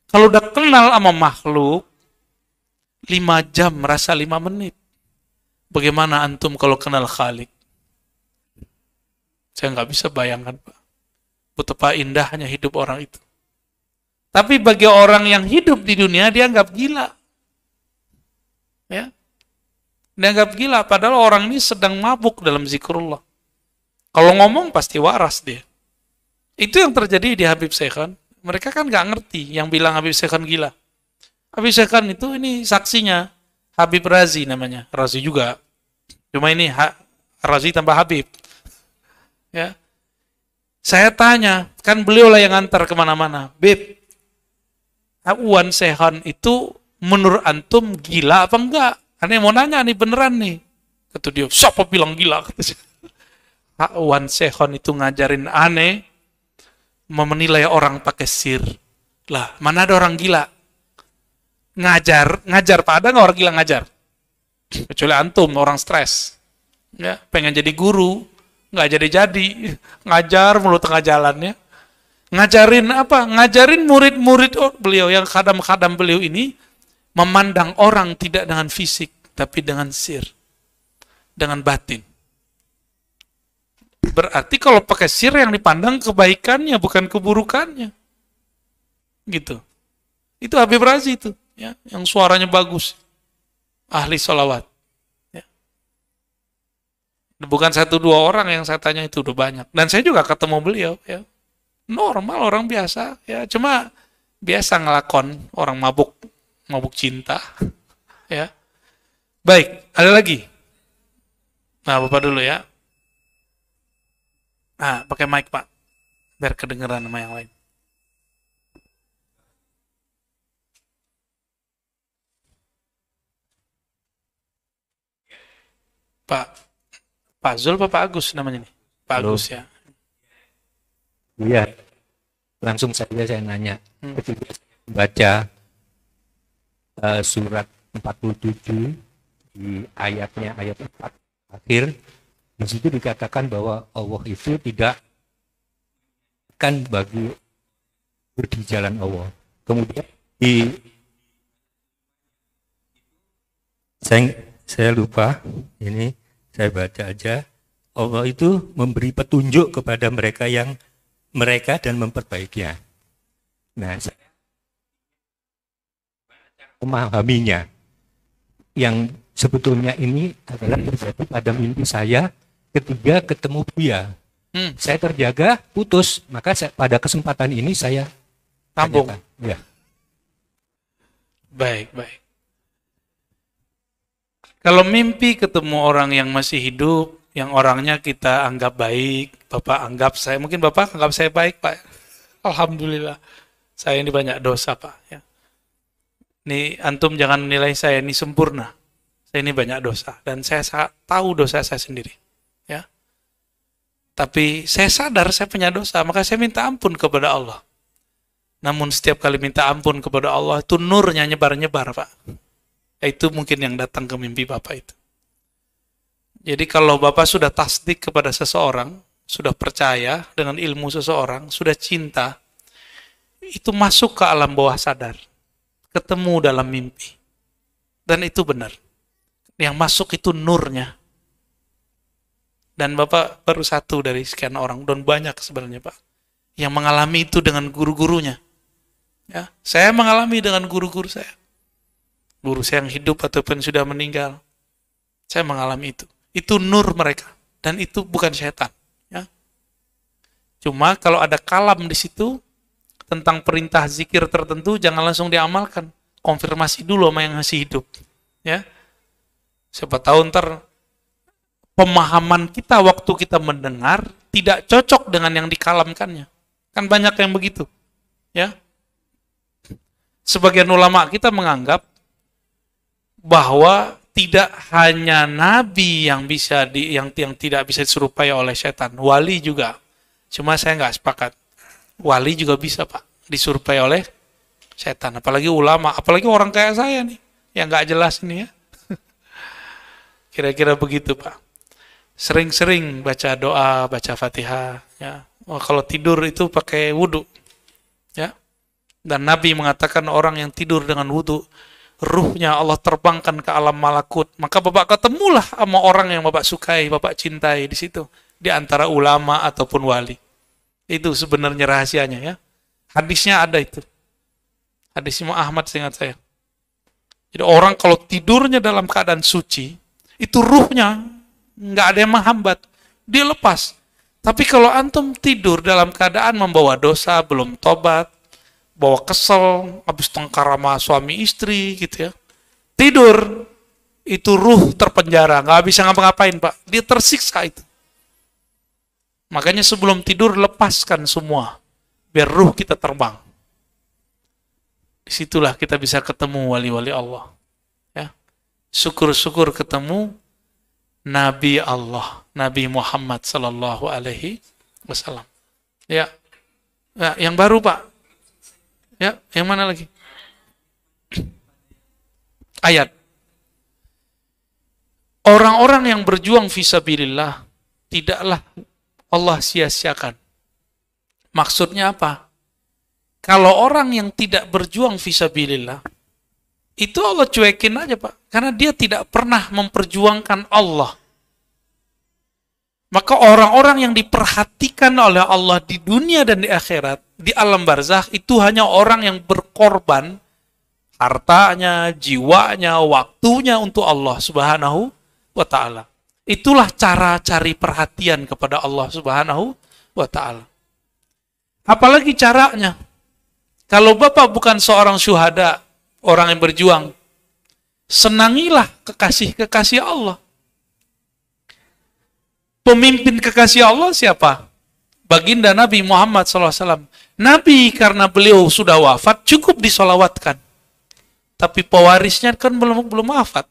Kalau udah kenal sama makhluk 5 jam merasa 5 menit. Bagaimana antum kalau kenal Khalik? Saya nggak bisa bayangkan, Pak. Betapa indahnya hidup orang itu. Tapi bagi orang yang hidup di dunia, dia anggap gila. Ya. Dia anggap gila, padahal orang ini sedang mabuk dalam zikrullah. Kalau ngomong pasti waras dia. Itu yang terjadi di Habib Sekhan. Mereka kan nggak ngerti yang bilang Habib Sekhan gila. Habib Sekhan itu ini saksinya. Habib Razi namanya. Razi juga. Cuma ini Razi tambah Habib. Ya, saya tanya, kan beliau lah yang antar kemana-mana. Beb, Wan Sekhan itu menurut antum gila apa enggak? Aneh mau nanya nih beneran nih. Kata dia, siapa bilang gila? Kata Wan Sekhan itu ngajarin aneh menilai orang pakai sir. Lah, mana ada orang gila? Ngajar Pak, ada nggak orang gila ngajar? Kecuali antum, orang stres. Ya, pengen jadi guru. Nggak jadi-jadi, ngajar mulu tengah jalannya. Ngajarin apa? Ngajarin murid-murid beliau, yang khadam-khadam beliau ini, memandang orang tidak dengan fisik, tapi dengan sir, dengan batin. Berarti kalau pakai sir yang dipandang kebaikannya, bukan keburukannya. Gitu. Itu Habib Razi itu, ya, yang suaranya bagus. Ahli sholawat. Bukan 1-2 orang yang saya tanya, itu udah banyak. Dan saya juga ketemu beliau, ya. Normal, orang biasa, ya. Cuma biasa ngelakon orang mabuk cinta, ya. Baik, ada lagi. Nah, Bapak dulu ya. Nah, pakai mic, Pak, biar kedengeran sama yang lain. Pak Zul apa Pak Agus namanya nih? Pak Halo. Agus ya. Iya, langsung saja saya nanya. Ketika saya membaca surat 47 di ayat 4 akhir, di situ dikatakan bahwa Allah itu tidak akan bagi di jalan Allah. Kemudian saya lupa ini. Saya baca aja, Allah itu memberi petunjuk kepada mereka dan memperbaikinya. Nah, saya memahaminya. Yang sebetulnya ini adalah terjadi pada mimpi saya ketika ketemu Buya. Saya terjaga, putus. Maka pada kesempatan ini saya Tampung. Ya. Baik. Kalau mimpi ketemu orang yang masih hidup, yang orangnya kita anggap baik, Bapak anggap saya, mungkin Bapak anggap saya baik, Pak. Alhamdulillah. Saya ini banyak dosa, Pak. Ya. Nih, antum jangan menilai saya ini sempurna. Saya ini banyak dosa. Dan saya tahu dosa saya sendiri. Ya. Tapi saya sadar saya punya dosa, maka saya minta ampun kepada Allah. Namun setiap kali minta ampun kepada Allah, itu nurnya nyebar-nyebar, Pak. Itu mungkin yang datang ke mimpi Bapak itu. Jadi kalau Bapak sudah tasdik kepada seseorang, sudah percaya dengan ilmu seseorang, sudah cinta, itu masuk ke alam bawah sadar. Ketemu dalam mimpi. Dan itu benar. Yang masuk itu nurnya. Dan Bapak baru satu dari sekian orang, dan banyak sebenarnya Pak, yang mengalami itu dengan guru-gurunya. Ya, saya mengalami dengan guru-guru saya. Guru saya yang hidup ataupun sudah meninggal. Saya mengalami itu. Itu nur mereka. Dan itu bukan setan. Ya. Cuma kalau ada kalam di situ, tentang perintah zikir tertentu, jangan langsung diamalkan. Konfirmasi dulu sama yang masih hidup. Ya. Siapa tahu ntar pemahaman kita waktu kita mendengar tidak cocok dengan yang dikalamkannya. Kan banyak yang begitu. Ya. Sebagian ulama kita menganggap bahwa tidak hanya nabi yang tidak bisa diserupai oleh setan, wali juga. Cuma saya nggak sepakat. Wali juga bisa Pak diserupai oleh setan, apalagi ulama, apalagi orang kayak saya nih yang nggak jelas ini ya. Kira-kira begitu Pak. Sering-sering baca doa, baca Fatihah. Ya. Oh, kalau tidur itu pakai wudhu. Ya. Dan Nabi mengatakan orang yang tidur dengan wudhu, ruhnya Allah terbangkan ke alam malakut. Maka Bapak ketemulah sama orang yang Bapak sukai, Bapak cintai di situ. Di antara ulama ataupun wali. Itu sebenarnya rahasianya ya. Hadisnya ada itu. Hadis Imam Ahmad seingat saya. Jadi orang kalau tidurnya dalam keadaan suci, itu ruhnya nggak ada yang menghambat. Dia lepas. Tapi kalau antum tidur dalam keadaan membawa dosa, belum tobat, bawa kesel, habis tengkar sama suami istri gitu ya. Tidur, itu ruh terpenjara, nggak bisa ngapa-ngapain Pak. Dia tersiksa itu. Makanya sebelum tidur lepaskan semua, biar ruh kita terbang. Disitulah kita bisa ketemu wali-wali Allah. Ya. Syukur-syukur ketemu Nabi Allah, Nabi Muhammad Sallallahu Alaihi Wasallam. Ya. Ya, yang baru Pak. Ya, yang mana lagi? Ayat. Orang-orang yang berjuang fisabilillah tidaklah Allah sia-siakan. Maksudnya apa? Kalau orang yang tidak berjuang fisabilillah, itu Allah cuekin aja Pak. Karena dia tidak pernah memperjuangkan Allah. Maka orang-orang yang diperhatikan oleh Allah di dunia dan di akhirat, di alam barzakh, itu hanya orang yang berkorban hartanya, jiwanya, waktunya untuk Allah Subhanahu wa ta'ala. Itulah cara cari perhatian kepada Allah Subhanahu wa ta'ala. Apalagi caranya? Kalau Bapak bukan seorang syuhada, orang yang berjuang, senangilah kekasih-kekasih Allah. Pemimpin kekasih Allah siapa? Baginda Nabi Muhammad SAW. Nabi karena beliau sudah wafat, cukup disolawatkan. Tapi pewarisnya kan belum wafat.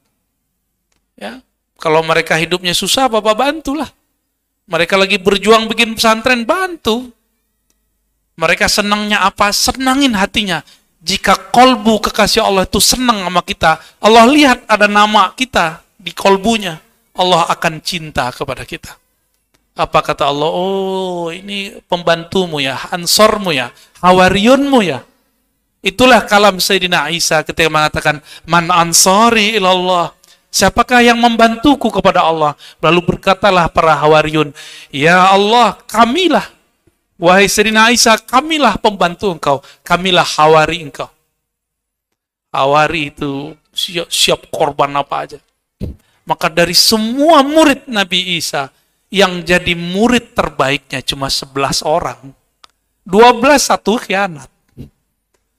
Ya. Kalau mereka hidupnya susah, Bapak bantulah. Mereka lagi berjuang bikin pesantren, bantu. Mereka senangnya apa? Senangin hatinya. Jika kolbu kekasih Allah itu senang sama kita, Allah lihat ada nama kita di kolbunya, Allah akan cinta kepada kita. Apa kata Allah? Oh, ini pembantumu ya, ansormu ya, hawariyunmu ya. Itulah kalam Sayyidina Isa ketika mengatakan, Man ansori ilallah. Siapakah yang membantuku kepada Allah? Lalu berkatalah para hawariyun, Ya Allah, kamilah. Wahai Sayyidina Isa, kamilah pembantu engkau. Kamilah hawari engkau. Hawari itu siap korban apa aja. Maka dari semua murid Nabi Isa, yang jadi murid terbaiknya cuma 11 orang. 12 satu khianat.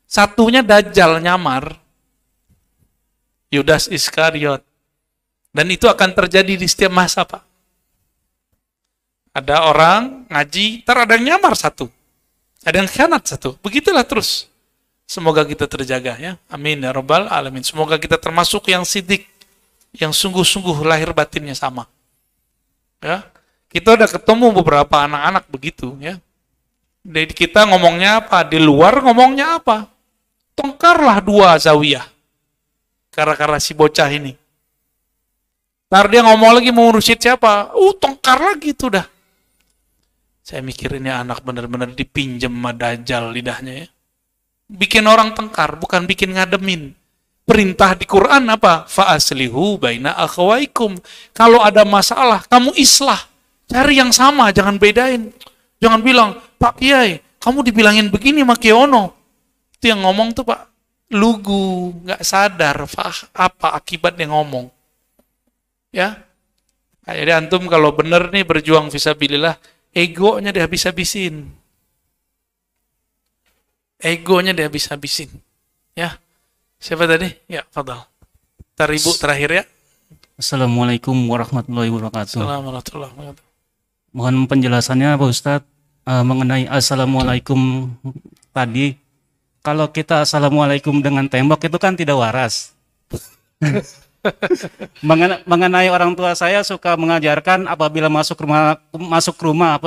Satunya Dajjal nyamar. Yudas Iskariot. Dan itu akan terjadi di setiap masa, Pak. Ada orang ngaji, ntar ada yang nyamar satu. Ada yang khianat satu. Begitulah terus. Semoga kita terjaga ya. Amin ya rabbal alamin. Semoga kita termasuk yang sidik, yang sungguh-sungguh lahir batinnya sama. Ya. Kita udah ketemu beberapa anak-anak begitu ya. Jadi kita ngomongnya apa? Di luar ngomongnya apa? Tongkarlah 2 zawiyah. Karena si bocah ini. Ntar dia ngomong lagi mau ngurusin siapa? Tengkar lagi tuh dah. Saya mikir ini anak benar-benar dipinjem sama Dajjal lidahnya ya. Bikin orang tengkar, bukan bikin ngademin. Perintah di Quran apa? Fa'aslihu baina akhawaikum. Kalau ada masalah, kamu islah. Cari yang sama, jangan bedain. Jangan bilang, Pak Kiai, kamu dibilangin begini sama Kiono. Itu yang ngomong tuh Pak, lugu, nggak sadar apa akibat yang ngomong. Ya. Nah, jadi antum kalau bener nih berjuang fisabilillah, egonya dihabis-habisin. Egonya dihabis-habisin. Ya. Siapa tadi? Ya, fadal. Ntar ibu terakhir ya. Assalamualaikum warahmatullahi wabarakatuh. Assalamualaikum warahmatullahi wabarakatuh. Mohon penjelasannya Pak Ustadz mengenai Assalamualaikum tadi. Kalau kita Assalamualaikum dengan tembok itu kan tidak waras. Mengenai orang tua saya suka mengajarkan apabila masuk rumah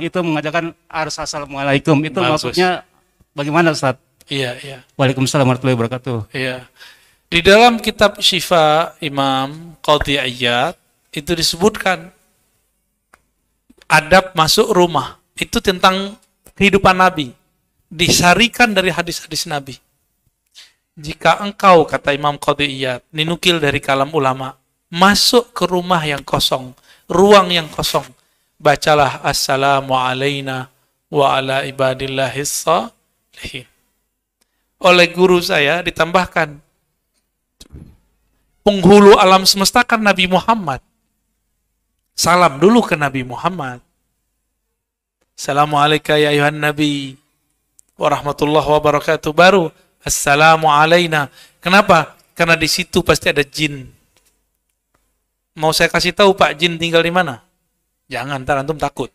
itu mengajarkan harus Assalamualaikum. Itu Bagus. maksudnya bagaimana Ustadz? Iya, iya. Waalaikumsalam warahmatullahi wabarakatuh. Iya. Di dalam kitab Syifa Imam Qadhi Iyad itu disebutkan adab masuk rumah. Itu tentang kehidupan Nabi. Disarikan dari hadis-hadis Nabi. Jika engkau, kata Imam Qadhi Iyad, dinukil dari kalam ulama, masuk ke rumah yang kosong, ruang yang kosong, bacalah Assalamu alaina wa ala ibadillahis shalihin. Oleh guru saya ditambahkan, penghulu alam semesta kan Nabi Muhammad. Salam dulu ke Nabi Muhammad. Assalamualaikum ya ayuhan Nabi warahmatullahi wabarakatuh. Baru Assalamu alaina. Kenapa? Karena di situ pasti ada jin. Mau saya kasih tahu Pak jin tinggal di mana? Jangan, ntar antum takut.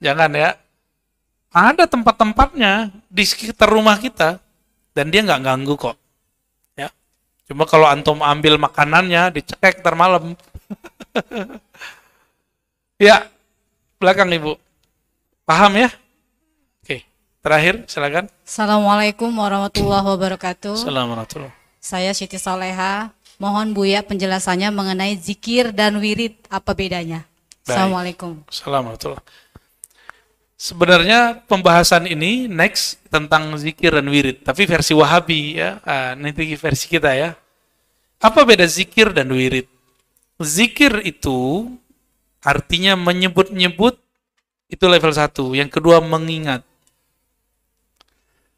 Jangan ya. Ada tempat-tempatnya di sekitar rumah kita dan dia nggak ganggu kok. Ya. Cuma kalau antum ambil makanannya dicekek ntar malam. Ya, belakang Ibu. Paham ya? Oke, terakhir silakan. Assalamualaikum warahmatullahi wabarakatuh. Assalamualaikum. Saya Siti Soleha. Mohon Buya penjelasannya mengenai zikir dan wirid, apa bedanya? Baik. Assalamualaikum. Assalamualaikum. Sebenarnya pembahasan ini next tentang zikir dan wirid, tapi versi Wahabi ya. Nanti versi kita ya. Apa beda zikir dan wirid? Zikir itu artinya menyebut-nyebut, itu level 1. Yang kedua mengingat.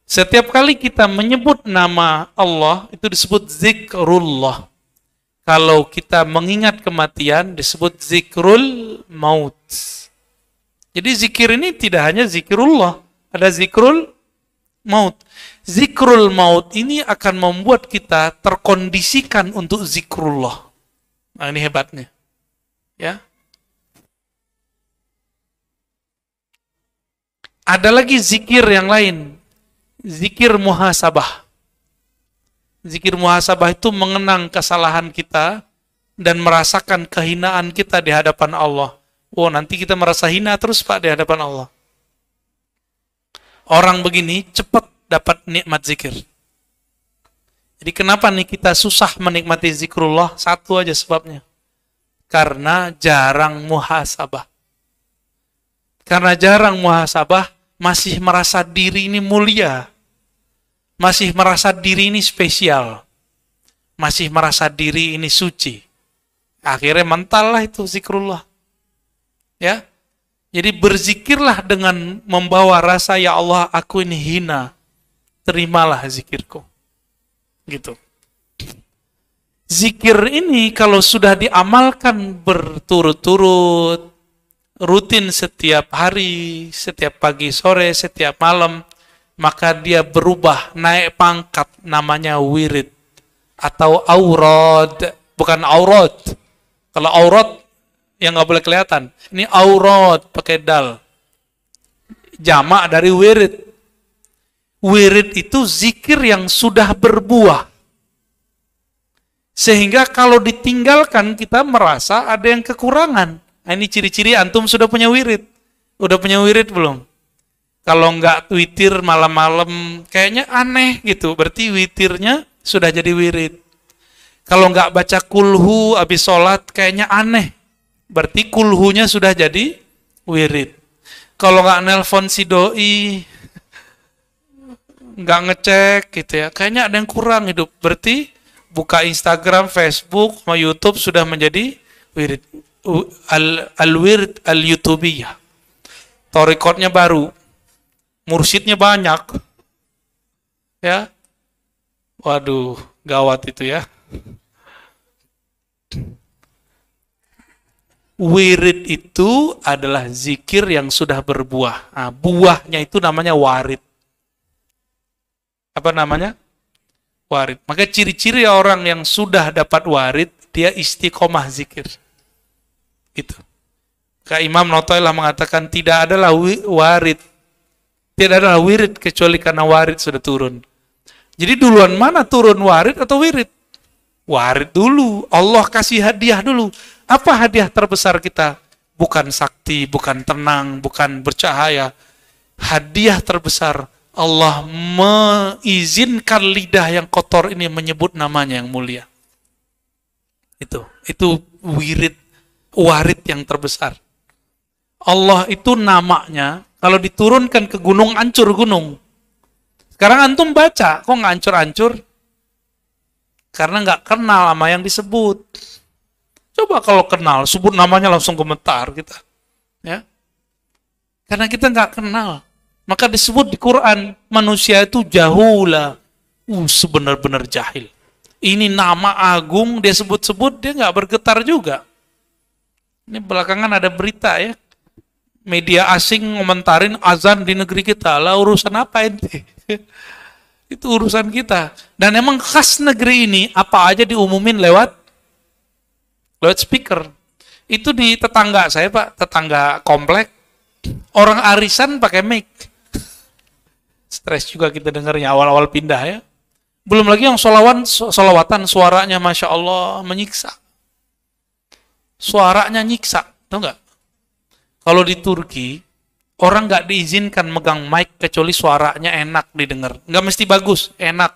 Setiap kali kita menyebut nama Allah itu disebut zikrullah. Kalau kita mengingat kematian disebut zikrul maut. Jadi zikir ini tidak hanya zikrullah, ada zikrul maut. Zikrul maut ini akan membuat kita terkondisikan untuk zikrullah. Nah, ini hebatnya. Ya. Ada lagi zikir yang lain. Zikir muhasabah. Zikir muhasabah itu mengenang kesalahan kita dan merasakan kehinaan kita di hadapan Allah. Oh, nanti kita merasa hina terus Pak di hadapan Allah. Orang begini cepat dapat nikmat zikir. Jadi kenapa nih kita susah menikmati zikrullah? Satu aja sebabnya. Karena jarang muhasabah. Karena jarang muhasabah, masih merasa diri ini mulia. Masih merasa diri ini spesial. Masih merasa diri ini suci. Akhirnya mental lah itu zikrullah. Ya, jadi berzikirlah dengan membawa rasa ya Allah aku ini hina, terimalah zikirku, gitu. Zikir ini kalau sudah diamalkan berturut-turut, rutin setiap hari, setiap pagi sore, setiap malam, maka dia berubah naik pangkat namanya wirid atau aurad, bukan aurat. Kalau aurat yang nggak boleh kelihatan. Ini aurat pakai dal. Jamak dari wirid. Wirid itu zikir yang sudah berbuah. Sehingga kalau ditinggalkan kita merasa ada yang kekurangan. Nah, ini ciri-ciri antum sudah punya wirid. Udah punya wirid belum? Kalau nggak witir malam-malam kayaknya aneh gitu. Berarti witirnya sudah jadi wirid. Kalau nggak baca kulhu habis sholat kayaknya aneh. Berarti kulhunya sudah jadi wirid. Kalau nggak nelpon si doi, nggak ngecek gitu ya, kayaknya ada yang kurang hidup. Berarti buka Instagram, Facebook, sama YouTube sudah menjadi wirid. Al-wirid al-yutubiyah. Torikotnya baru. Mursyidnya banyak. Ya. Waduh, gawat itu ya. Wirid itu adalah zikir yang sudah berbuah. Nah, buahnya itu namanya warid. Apa namanya? Warid. Maka ciri-ciri orang yang sudah dapat warid, dia istiqomah zikir. Itu. Kak Imam Notoilah mengatakan tidak adalah warid. Tidak adalah wirid kecuali karena warid sudah turun. Jadi duluan mana turun, warid atau wirid? Warid dulu. Allah kasih hadiah dulu. Apa hadiah terbesar kita? Bukan sakti, bukan tenang, bukan bercahaya. Hadiah terbesar, Allah mengizinkan lidah yang kotor ini menyebut namanya yang mulia. Itu wirid, warid yang terbesar. Allah itu namanya, kalau diturunkan ke gunung, hancur gunung. Sekarang antum baca, kok nggak hancur-hancur? Karena nggak kenal sama yang disebut. Coba kalau kenal, sebut namanya langsung gemetar kita. Ya. Karena kita nggak kenal. Maka disebut di Quran, manusia itu jahula. Sebenar-benar jahil. Ini nama agung, dia sebut-sebut, dia nggak bergetar juga. Ini belakangan ada berita ya. Media asing ngomentarin azan di negeri kita. Lah urusan apa ini? Itu urusan kita. Dan emang khas negeri ini, apa aja diumumin lewat speaker. Itu di tetangga saya Pak, tetangga komplek, orang arisan pakai mic. Stres juga kita dengarnya awal-awal pindah ya. Belum lagi yang solawatan suaranya Masya Allah menyiksa. Suaranya nyiksa, tahu nggak? Kalau di Turki, orang nggak diizinkan megang mic kecuali suaranya enak didengar. Nggak mesti bagus, enak.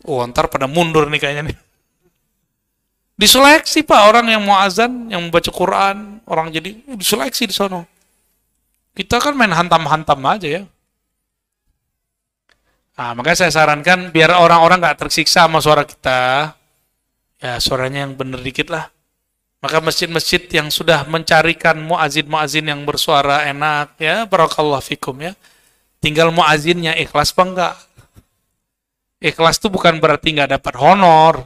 Oh, ntar pada mundur nih kayaknya nih. Diseleksi Pak, orang yang mau azan, yang membaca Quran, orang jadi diseleksi di sono. Kita kan main hantam-hantam aja ya. Nah, makanya saya sarankan biar orang-orang nggak tersiksa sama suara kita, ya suaranya yang bener dikit lah. Maka masjid-masjid yang sudah mencarikan muazin-muazin yang bersuara enak, ya barakallahu fikum ya. Tinggal muazinnya ikhlas apa enggak? Ikhlas itu bukan berarti nggak dapat honor.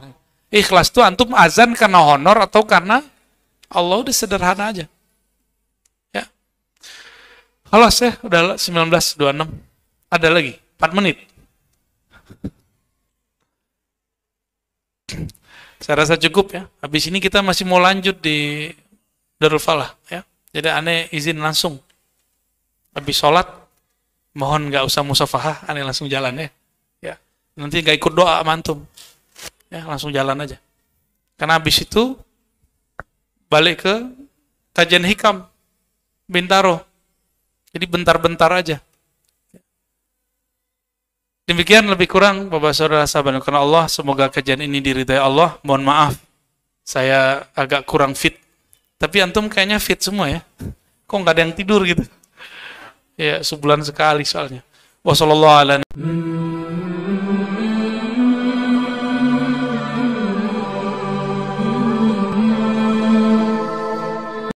Ikhlas itu antum azan karena honor atau karena Allah, udah sederhana aja. Ya. Halas ya, udah 19.26. Ada lagi 4 menit. Saya rasa cukup ya. Habis ini kita masih mau lanjut di Darul Falah ya. Jadi aneh izin langsung. Habis sholat mohon nggak usah musafahah, aneh langsung jalan ya. Ya. Nanti nggak ikut doa sama antum. Ya, langsung jalan aja. Karena habis itu balik ke kajian hikam Bintaro. Jadi bentar-bentar aja. Demikian lebih kurang Bapak Saudara sahabat karena Allah, semoga kajian ini diridai Allah. Mohon maaf saya agak kurang fit. Tapi antum kayaknya fit semua ya. Kok nggak ada yang tidur gitu? Ya, sebulan sekali soalnya. Wassalamualaikum warahmatullahi wabarakatuh.